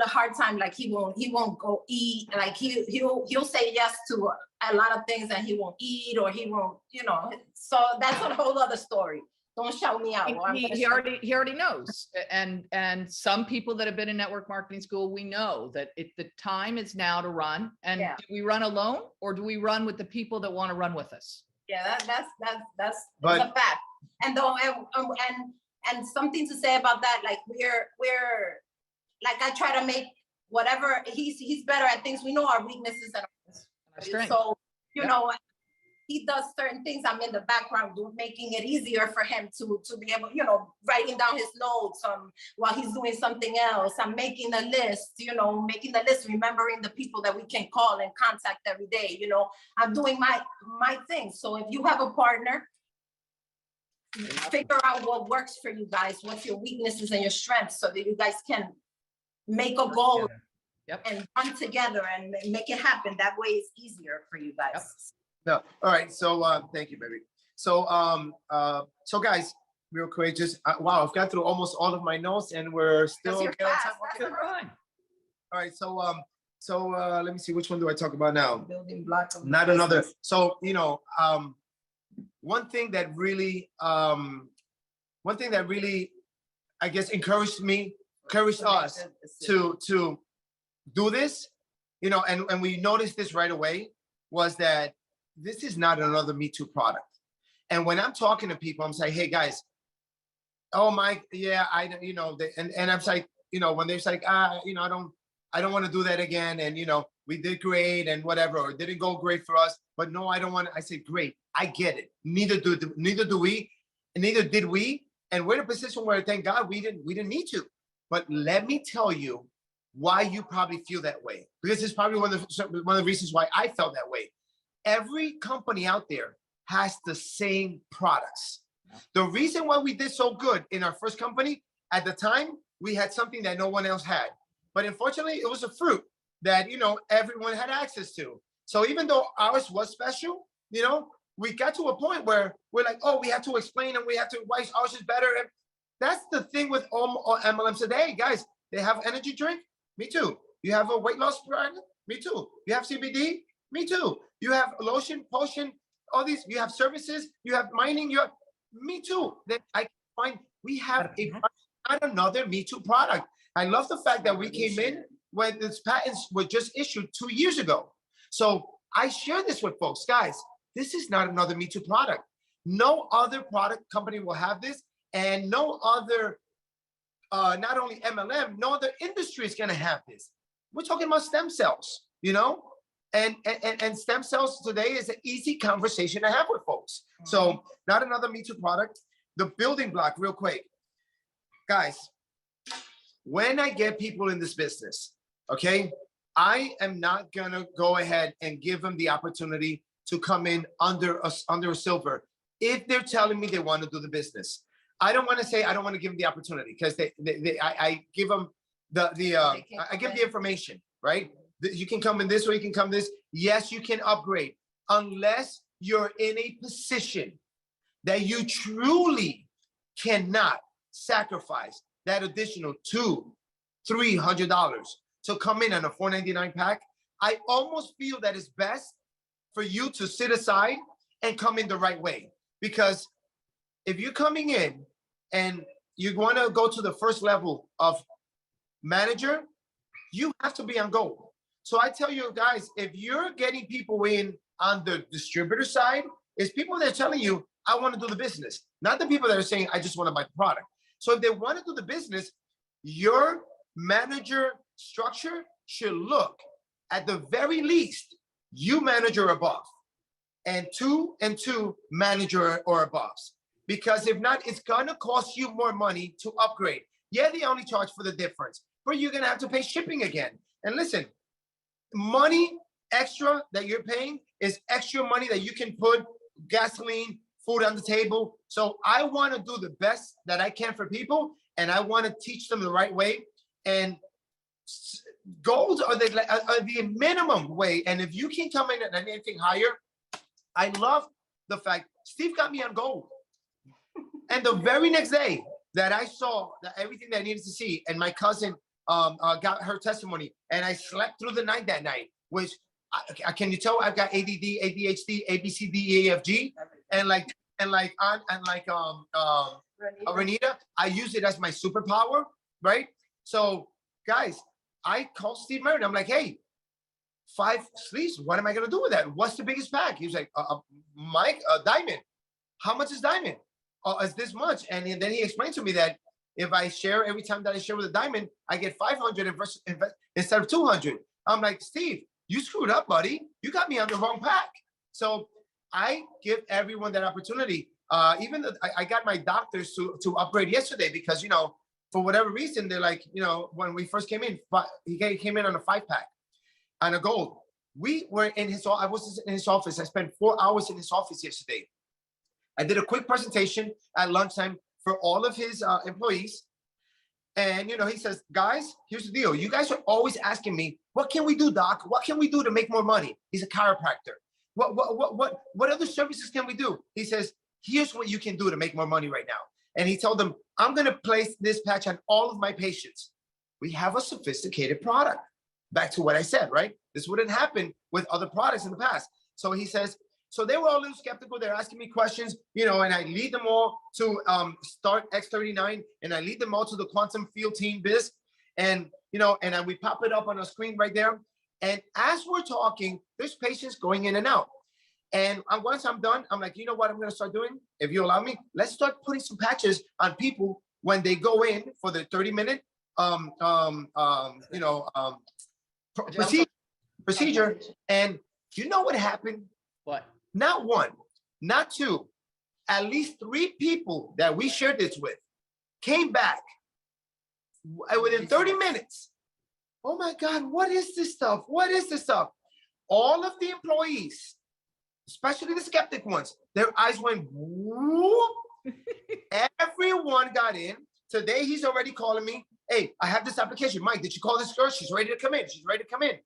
[SPEAKER 3] hard time. Like he won't go eat. Like he'll say yes to a lot of things and he won't eat or he won't, you know. So that's a whole other story. Don't shout me out.
[SPEAKER 1] He already knows. And some people that have been in network marketing school, we know that the time is now to run. And do we run alone or do we run with the people that want to run with us?
[SPEAKER 3] Yeah, that's a fact. And though and something to say about that, like we're like I try to make whatever he's better at things. We know our weaknesses and our strengths. So you know, he does certain things. I'm in the background making it easier for him to be able, you know, writing down his notes while he's doing something else. I'm making a list, you know, remembering the people that we can call and contact every day. You know, I'm doing my thing. So if you have a partner, figure out what works for you guys. What's your weaknesses and your strengths so that you guys can make a goal and run together and make it happen. That way it's easier for you guys.
[SPEAKER 2] No. All right. So thank you, baby. So so guys, real quick, just wow, I've got through almost all of my notes and we're still
[SPEAKER 1] fast. Okay.
[SPEAKER 2] All right. So let me see, which one do I talk about now?
[SPEAKER 3] Building blocks.
[SPEAKER 2] Not another. So you know, one thing that really I guess encouraged us to do this, you know, and we noticed this right away was that this is not another Me Too product. And when I'm talking to people, I'm saying, hey guys, oh Mike, yeah, you know, and I'm like, you know, when they're like, you know, I don't want to do that again. And, you know, we did great and whatever, or it didn't go great for us, but no, I don't want to. I say, great, I get it. Neither did we. And we're in a position where, thank God, we didn't need to. But let me tell you why you probably feel that way. Because it's probably one of the reasons why I felt that way. Every company out there has the same products. The reason why we did so good in our first company, at the time, we had something that no one else had. But unfortunately, it was a fruit that, you know, everyone had access to. So even though ours was special, you know, we got to a point where we're like, oh, we have to explain and we have to, why ours is better. And that's the thing with all MLMs today, guys. They have energy drink? Me too. You have a weight loss product? Me too. You have CBD? Me too. You have lotion, potion, all these. You have services. You have mining. You have me too. That I find we have not another Me Too product. I love the fact that we came in when these patents were just issued 2 years ago. So I share this with folks, guys. This is not another Me Too product. No other product company will have this, and no other, not only MLM, no other industry is going to have this. We're talking about stem cells, you know, and stem cells today is an easy conversation to have with folks. So not another Me Too product. The building block, real quick, guys. When I get people in this business, okay, I am not gonna go ahead and give them the opportunity to come in under a silver if they're telling me they want to do the business. I don't want to say I don't want to give them the opportunity, because I give them I give the information, right? You can come in this way, you can come this. Yes, you can upgrade, unless you're in a position that you truly cannot sacrifice that additional $200-300 to come in on a $4.99 pack. I almost feel that it's best for you to sit aside and come in the right way. Because if you're coming in and you want to go to the first level of manager, you have to be on gold. So I tell you guys, if you're getting people in on the distributor side, it's people that are telling you, I want to do the business, not the people that are saying, I just want to buy the product. So if they want to do the business, your manager structure should look, at the very least, you manager above, and two manager or above. Because if not, it's gonna cost you more money to upgrade. Yeah, they only charge for the difference, but you're gonna have to pay shipping again. And listen, money extra that you're paying is extra money that you can put gasoline, food on the table. So I want to do the best that I can for people, and I want to teach them the right way. And goals are the minimum way. And if you can come in at anything higher, I love the fact Steve got me on gold. And the very next day that I saw that everything that I needed to see, and my cousin got her testimony, and I slept through the night that night, which can you tell I've got ADD, ADHD, ABCD, EFG, and Renita, I use it as my superpower, right? So guys, I called Steve Merritt. I'm like, hey, 5 sleeves. What am I gonna do with that? What's the biggest pack? He was like, Mike, diamond. How much is diamond? It's this much. And then he explained to me that if I share, every time that I share with a diamond, I get 500 instead of 200. I'm like, Steve, you screwed up, buddy. You got me on the wrong pack. So I give everyone that opportunity. Even though I got my doctors to upgrade yesterday, because, you know, for whatever reason, they're like, you know, when we first came in, he came in on a 5-pack on a gold. We were in his, I was in his office. I spent 4 hours in his office yesterday. I did a quick presentation at lunchtime for all of his employees. And, you know, he says, guys, here's the deal. You guys are always asking me, what can we do, doc? What can we do to make more money? He's a chiropractor. What other services can we do? He says, here's what you can do to make more money right now. And he told them, I'm going to place this patch on all of my patients. We have a sophisticated product. Back to what I said, right? This wouldn't happen with other products in the past. So he says, so they were all a little skeptical. They're asking me questions, you know, and I lead them all to start X39, and I lead them all to the quantum field team biz. And, you know, and we pop it up on a screen right there. And as we're talking, there's patients going in and out. And once I'm done, I'm like, you know what I'm going to start doing? If you allow me, let's start putting some patches on people when they go in for the 30-minute, procedure. And you know what happened?
[SPEAKER 1] What?
[SPEAKER 2] Not one, not two, at least 3 people that we shared this with came back within 30 minutes. Oh my God, what is this stuff? What is this stuff? All of the employees, especially the skeptic ones, their eyes went whoop. Everyone got in. Today, he's already calling me. Hey, I have this application. Mike, did you call this girl? She's ready to come in. She's ready to come in.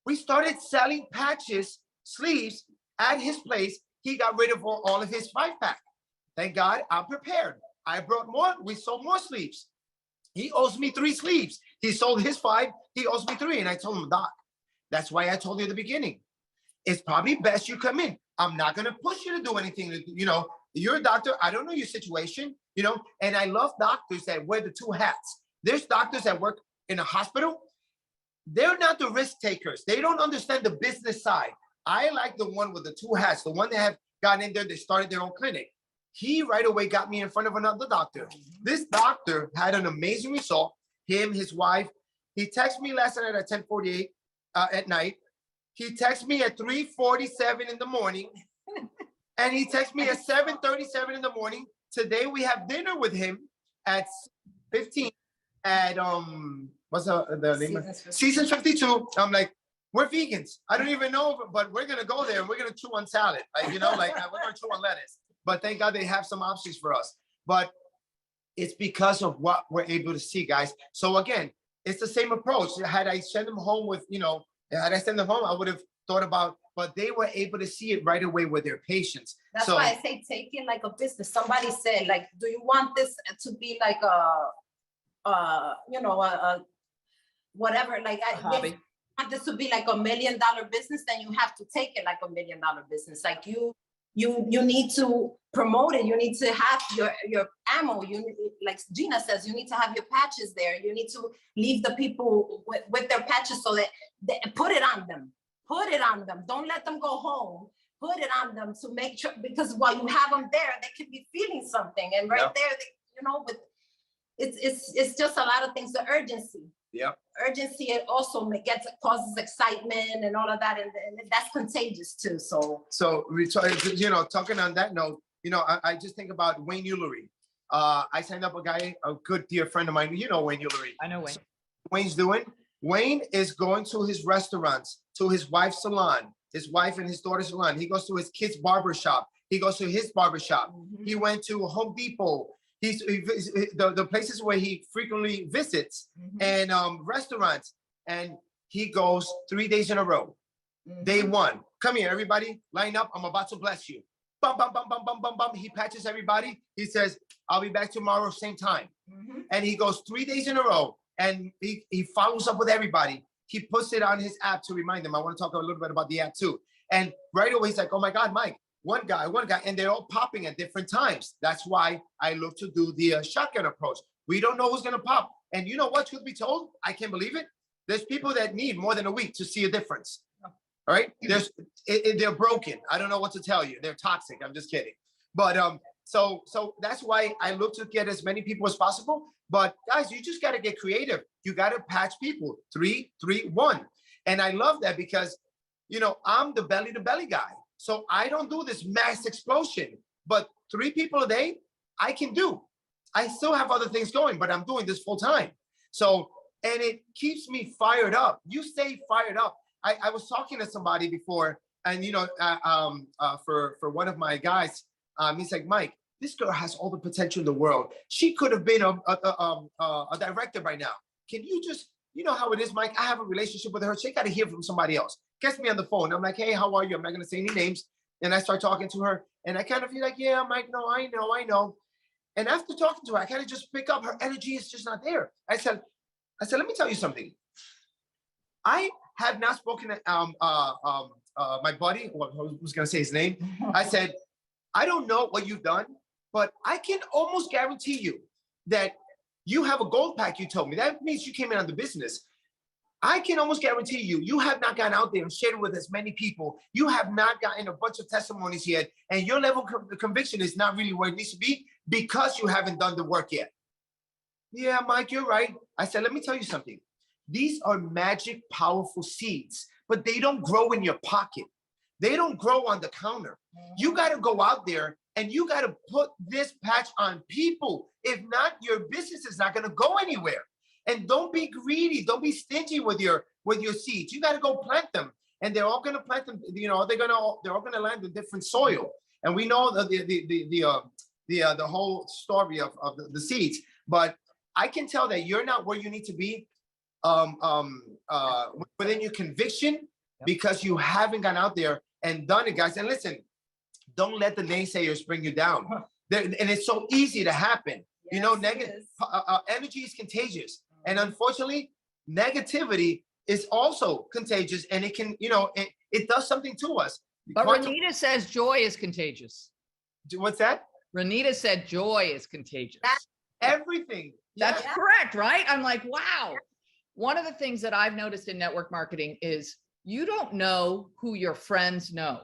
[SPEAKER 2] We started selling patches, sleeves at his place. He got rid of all of his 5-pack. Thank God I'm prepared. I brought more. We sold more sleeves. He owes me 3 sleeves. He sold his 5. He owes me 3. And I told him, Doc, that's why I told you at the beginning. It's probably best you come in. I'm not going to push you to do anything. You know, you're a doctor. I don't know your situation, you know, and I love doctors that wear the 2 hats. There's doctors that work in a hospital. They're not the risk takers. They don't understand the business side. I like the one with the 2 hats, the one that have gotten in there, they started their own clinic. He right away got me in front of another doctor. This doctor had an amazing result. Him, his wife. He texted me last night at 10:48 at night. He texted me at 3:47 in the morning. And he texted me at 7:37 in the morning. Today we have dinner with him at 15 at what's the name? Seasons 52. I'm like, we're vegans. I don't even know, but we're gonna go there and we're gonna chew on salad. Like, you know, like we're gonna chew on lettuce. But thank God they have some options for us. But it's because of what we're able to see, guys. So again, it's the same approach. Had I sent them home with, you know, had I sent them home, I would have thought about, but they were able to see it right away with their patients.
[SPEAKER 3] That's why I say take it like a business. Somebody said, like, do you want this to be like you know, whatever, like
[SPEAKER 1] A hobby.
[SPEAKER 3] want this to be like $1 million business, then you have to take it like $1 million business. Like you need to promote it. You need to have your ammo. You need, like Gina says, you need to have your patches there. You need to leave the people with their patches so that they put it on them. Put it on them. Don't let them go home. Put it on them to make sure, because while you have them there, they could be feeling something, and right there, they, you know, but it's just a lot of things. The urgency.
[SPEAKER 2] Yeah.
[SPEAKER 3] Urgency, it also causes excitement and all of that, and that's contagious too. So
[SPEAKER 2] you know, talking on that note, you know, I just think about Wayne Ullery. I signed up a good dear friend of mine. You know Wayne Ullery.
[SPEAKER 1] I know Wayne.
[SPEAKER 2] So Wayne's doing. Wayne is going to his restaurants, to his wife's salon, his wife and his daughter's salon. He goes to his kid's barber shop. He goes to his barber shop. Mm-hmm. He went to Home Depot. The places where he frequently visits, mm-hmm. and restaurants, and he goes 3 days in a row. Mm-hmm. Day 1, come here, everybody, line up. I'm about to bless you. Bum, bum, bum, bum, bum, bum, bum. He patches everybody. He says, I'll be back tomorrow, same time. Mm-hmm. And he goes 3 days in a row, and he follows up with everybody. He puts it on his app to remind them. I want to talk a little bit about the app too. And right away, he's like, oh my God, Mike, one guy, and they're all popping at different times. That's why I look to do the shotgun approach. We don't know who's going to pop. And you know what, truth be told, I can't believe it. There's people that need more than a week to see a difference. All right. They're broken. I don't know what to tell you. They're toxic. I'm just kidding. But so that's why I look to get as many people as possible. But guys, you just got to get creative. You got to patch people 3, 3, 1. And I love that because, you know, I'm the belly to belly guy. So I don't do this mass explosion, but 3 people a day, I can do. I still have other things going, but I'm doing this full time. So, and it keeps me fired up. You stay fired up. I was talking to somebody before, and, you know, for one of my guys, he's like, Mike, this girl has all the potential in the world. She could have been a director by now. Can you just, you know how it is, Mike? I have a relationship with her. She got to hear from somebody else. Gets me on the phone. I'm like, hey, how are you? I'm not going to say any names. And I start talking to her. And I kind of feel like, yeah, Mike, no, I know. And after talking to her, I kind of just pick up her energy is just not there. I said, let me tell you something. I have not spoken to my buddy, who's going to say his name. I said, I don't know what you've done, but I can almost guarantee you that you have a gold pack, you told me. That means you came in on the business. I can almost guarantee you have not gone out there and shared with as many people. You have not gotten a bunch of testimonies yet. And your level of conviction is not really where it needs to be because you haven't done the work yet. Yeah, Mike, you're right. I said, let me tell you something. These are magic, powerful seeds, but they don't grow in your pocket. They don't grow on the counter. You got to go out there and you got to put this patch on people. If not, your business is not going to go anywhere. And don't be greedy. Don't be stingy with your seeds. You got to go plant them, and they're all going to plant them. You know, they're all going to land in different soil. And we know the whole story of the seeds. But I can tell that you're not where you need to be within your conviction because you haven't gone out there and done it, guys. And listen, don't let the naysayers bring you down. And it's so easy to happen. You know,
[SPEAKER 3] Yes, it
[SPEAKER 2] negative
[SPEAKER 3] is.
[SPEAKER 2] energy is contagious, and unfortunately, negativity is also contagious, and it can, you know, it does something to us.
[SPEAKER 1] But Renita says joy is contagious.
[SPEAKER 2] What's that?
[SPEAKER 1] Renita said joy is contagious.
[SPEAKER 2] Everything.
[SPEAKER 1] That's
[SPEAKER 3] Yeah.
[SPEAKER 1] correct, right? I'm like, wow. One of the things that I've noticed in network marketing is you don't know who your friends know.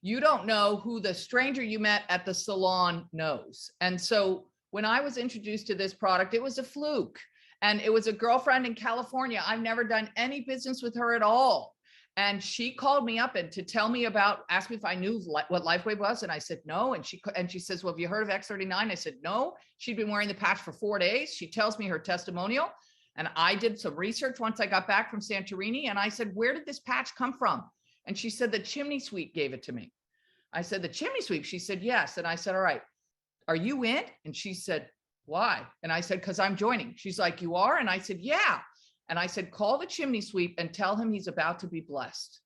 [SPEAKER 1] You don't know who the stranger you met at the salon knows. And so when I was introduced to this product, it was a fluke. And it was a girlfriend in California. I've never done any business with her at all. And she called me up and to tell me about, asked me if I knew what LifeWave was. And I said, no. And she says, well, have you heard of X39? I said, no. She'd been wearing the patch for 4 days. She tells me her testimonial. And I did some research once I got back from Santorini. And I said, where did this patch come from? And she said, the chimney sweep gave it to me. I said, the chimney sweep? She said, yes. And I said, all right, are you in? And she said, why? And I said, because I'm joining. She's like, you are? And I said, yeah. And I said, call the chimney sweep and tell him he's about to be blessed.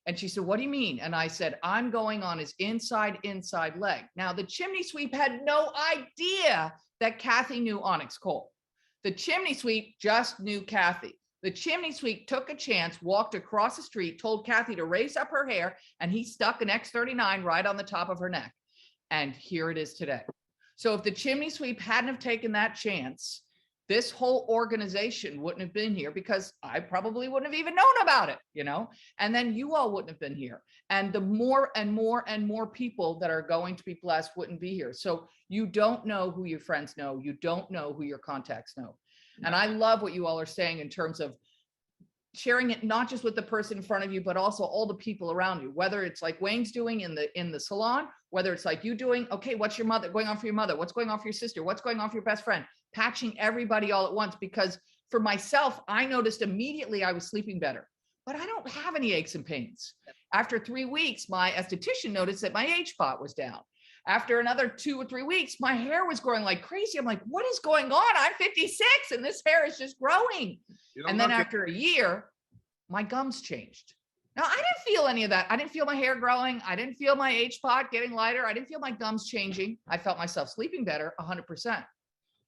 [SPEAKER 1] And she said, what do you mean? And I said, I'm going on his inside leg. Now, the chimney sweep had no idea that Kathy knew Onyx Cole. The chimney sweep just knew Kathy. The chimney sweep took a chance, walked across the street, told Kathy to raise up her hair, and he stuck an X39 right on the top of her neck. And here it is today. So if the chimney sweep hadn't have taken that chance, this whole organization wouldn't have been here because I probably wouldn't have even known about it, you know, and then you all wouldn't have been here. And the more and more and more people that are going to be blessed wouldn't be here. So you don't know who your friends know. You don't know who your contacts know. And I love what you all are saying in terms of sharing it, not just with the person in front of you, but also all the people around you, whether it's like Wayne's doing in the salon, whether it's like you doing, okay, what's your mother going on for your mother? What's going on for your sister? What's going on for your best friend? Patching everybody all at once. Because for myself, I noticed immediately I was sleeping better, but I don't have any aches and pains. After 3 weeks, my esthetician noticed that my age spot was down. After another 2 or 3 weeks, my hair was growing like crazy. I'm like, what is going on? I'm 56 and this hair is just growing. And then after a year, my gums changed. Now, I didn't feel any of that. I didn't feel my hair growing. I didn't feel my age spot getting lighter. I didn't feel my gums changing. I felt myself sleeping better 100%.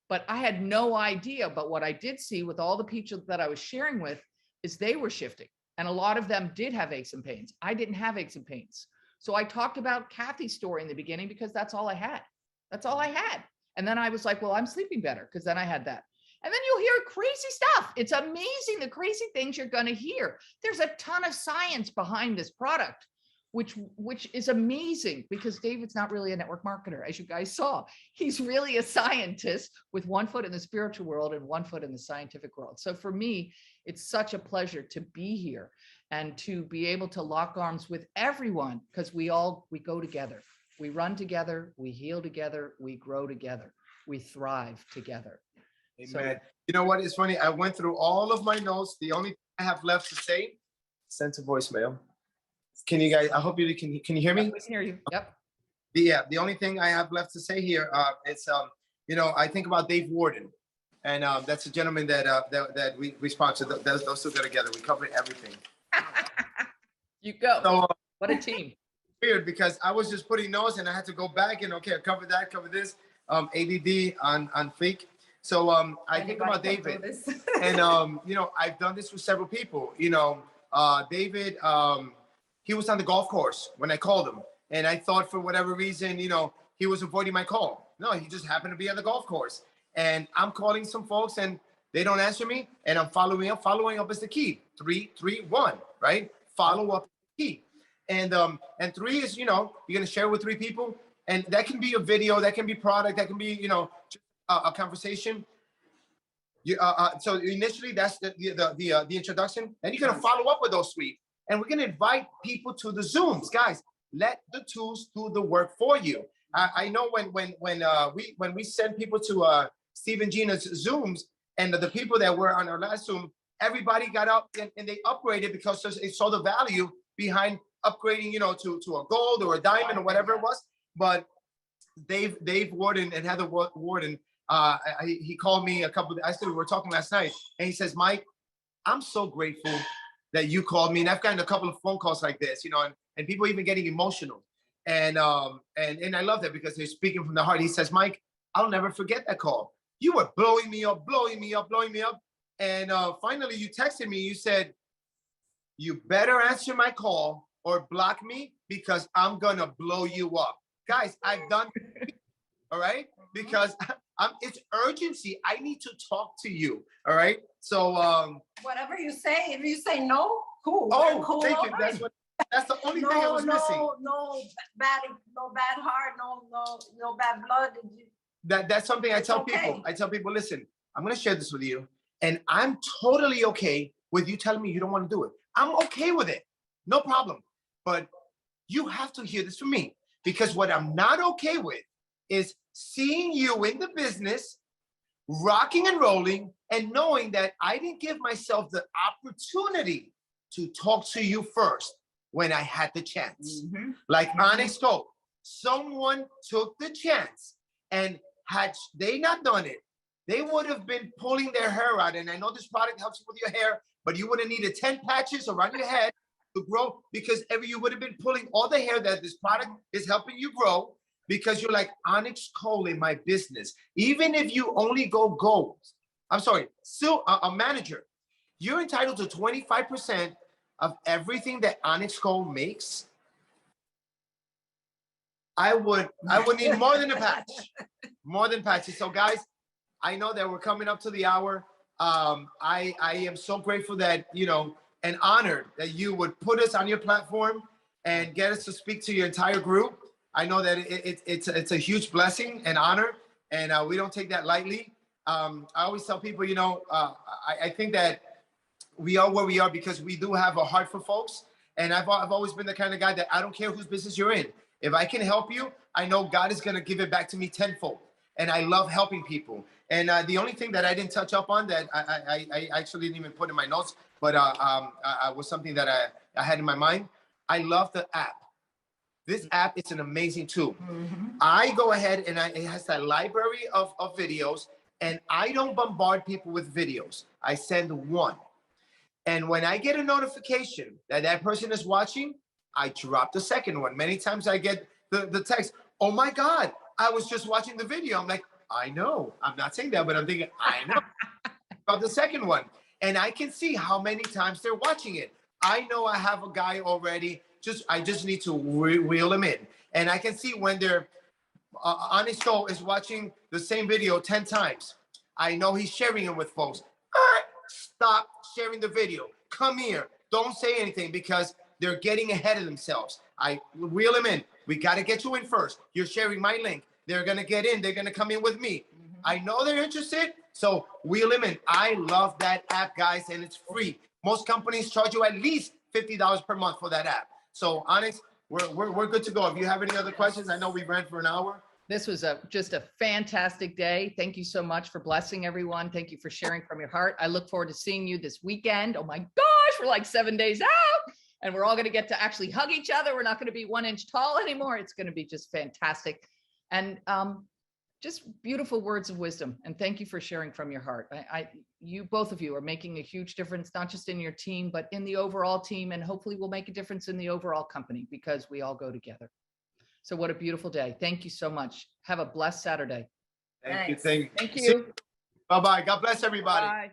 [SPEAKER 1] But I had no idea. But what I did see with all the people that I was sharing with is they were shifting. And a lot of them did have aches and pains. I didn't have aches and pains. So I talked about Kathy's story in the beginning because that's all I had. That's all I had. And then I was like, well, I'm sleeping better because then I had that. And then you'll hear crazy stuff. It's amazing the crazy things you're going to hear. There's a ton of science behind this product, which is amazing because David's not really a network marketer, as you guys saw. He's really a scientist with 1 foot in the spiritual world and 1 foot in the scientific world. So for me, it's such a pleasure to be here and to be able to lock arms with everyone because we go together. We run together, we heal together, we grow together, we thrive together.
[SPEAKER 2] Amen.
[SPEAKER 1] So,
[SPEAKER 2] you know what? It's funny. I went through all of my notes. The only thing I have left to say, send to voicemail. Can you guys, I hope you can you hear me?
[SPEAKER 1] we can hear you. Yep.
[SPEAKER 2] Yeah. The only thing I have left to say here, it's, you know, I think about Dave Warden, and that's a gentleman that we sponsored. Those two go together. We covered everything.
[SPEAKER 1] You go.
[SPEAKER 2] So,
[SPEAKER 1] what a team.
[SPEAKER 2] weird because I was just putting notes and I had to go back and okay, I covered that, cover this, ADD on fleek. So I think about David and you know, I've done this with several people. You know, David, he was on the golf course when I called him, and I thought for whatever reason, you know, he was avoiding my call. No, he just happened to be at the golf course, and I'm calling some folks and they don't answer me, and I'm following up. Following up is the key. 3, 3, 1, right? Follow up is the key. And 3 is, you know, you're gonna share with 3 people, and that can be a video, that can be product, that can be, you know, a conversation. So initially that's the introduction. Then you're gonna follow up with those 3, and we're gonna invite people to the Zooms, guys. Let the tools do the work for you. I know when we send people to Steve and Gina's Zooms, and the people that were on our last Zoom, everybody got up and they upgraded because they saw the value behind upgrading, you know, to a gold or a diamond or whatever it was. But Dave Warden and Heather Warden, he called me I said we were talking last night, and he says, Mike, I'm so grateful that you called me, and I've gotten a couple of phone calls like this, you know, and people even getting emotional, and I love that because they're speaking from the heart. He says, Mike, I'll never forget that call. You were blowing me up, blowing me up, blowing me up. And finally you texted me, you said, you better answer my call or block me because I'm gonna blow you up. Guys, I've done, all right? Because it's urgency. I need to talk to you, all right? So
[SPEAKER 3] whatever you say, if you say no, cool.
[SPEAKER 2] oh,
[SPEAKER 3] cool.
[SPEAKER 2] thank you. That's the only thing I was missing.
[SPEAKER 3] No bad heart, no bad blood.
[SPEAKER 2] That's something I tell
[SPEAKER 3] okay.
[SPEAKER 2] people. I tell people, listen, I'm gonna share this with you, and I'm totally okay with you telling me you don't want to do it. I'm okay with it, no problem. But you have to hear this from me, because what I'm not okay with is seeing you in the business, rocking and rolling, and knowing that I didn't give myself the opportunity to talk to you first when I had the chance. Like Onyx Gold, someone took the chance, and had they not done it, they would have been pulling their hair out. And I know this product helps you with your hair, but you would have needed 10 patches around your head to grow, because you would have been pulling all the hair that this product is helping you grow, because you're like, Onyx Cole in my business. Even if you only go gold, I'm sorry, still a manager, you're entitled to 25% of everything that Onyx Cole makes. I would need more than a patch, more than patches. So guys, I know that we're coming up to the hour. I am so grateful that, you know, and honored that you would put us on your platform and get us to speak to your entire group. I know that it's a huge blessing and honor, and we don't take that lightly. I always tell people, you know, I think that we are where we are because we do have a heart for folks. And I've always been the kind of guy that I don't care whose business you're in. If I can help you, I know God is going to give it back to me tenfold. And I love helping people. And the only thing that I didn't touch up on that I actually didn't even put in my notes, but was something that I had in my mind. I love the app. This app is an amazing tool. I go ahead and it has a library of videos, and I don't bombard people with videos. I send one. And when I get a notification that that person is watching, I drop the second one. Many times I get the text, oh my God, I was just watching the video. I'm like, I know. I'm not saying that, but I'm thinking, I know. About the second one. And I can see how many times they're watching it. I know I have a guy already. I just need to reel him in. And I can see when they're Onyx Gold is watching the same video 10 times. I know he's sharing it with folks. Stop sharing the video. Come here. Don't say anything, because they're getting ahead of themselves. I reel them in. We got to get you in first. You're sharing my link. They're going to get in. They're going to come in with me. I know they're interested, so wheel them in. I love that app, guys, and it's free. Most companies charge you at least $50 per month for that app. So Onyx, we're good to go. If you have any other questions, I know we ran for an hour.
[SPEAKER 1] This was just a fantastic day. Thank you so much for blessing everyone. Thank you for sharing from your heart. I look forward to seeing you this weekend. Oh my gosh, we're like 7 days out, and we're all going to get to actually hug each other. We're not going to be 1 inch tall anymore. It's going to be just fantastic. And just beautiful words of wisdom. And thank you for sharing from your heart. You, both of you, are making a huge difference, not just in your team, but in the overall team. And hopefully we'll make a difference in the overall company, because we all go together. So what a beautiful day. Thank you so much. Have a blessed Saturday.
[SPEAKER 2] Thank you.
[SPEAKER 1] Thank you.
[SPEAKER 2] Bye-bye. God bless everybody.
[SPEAKER 1] Bye.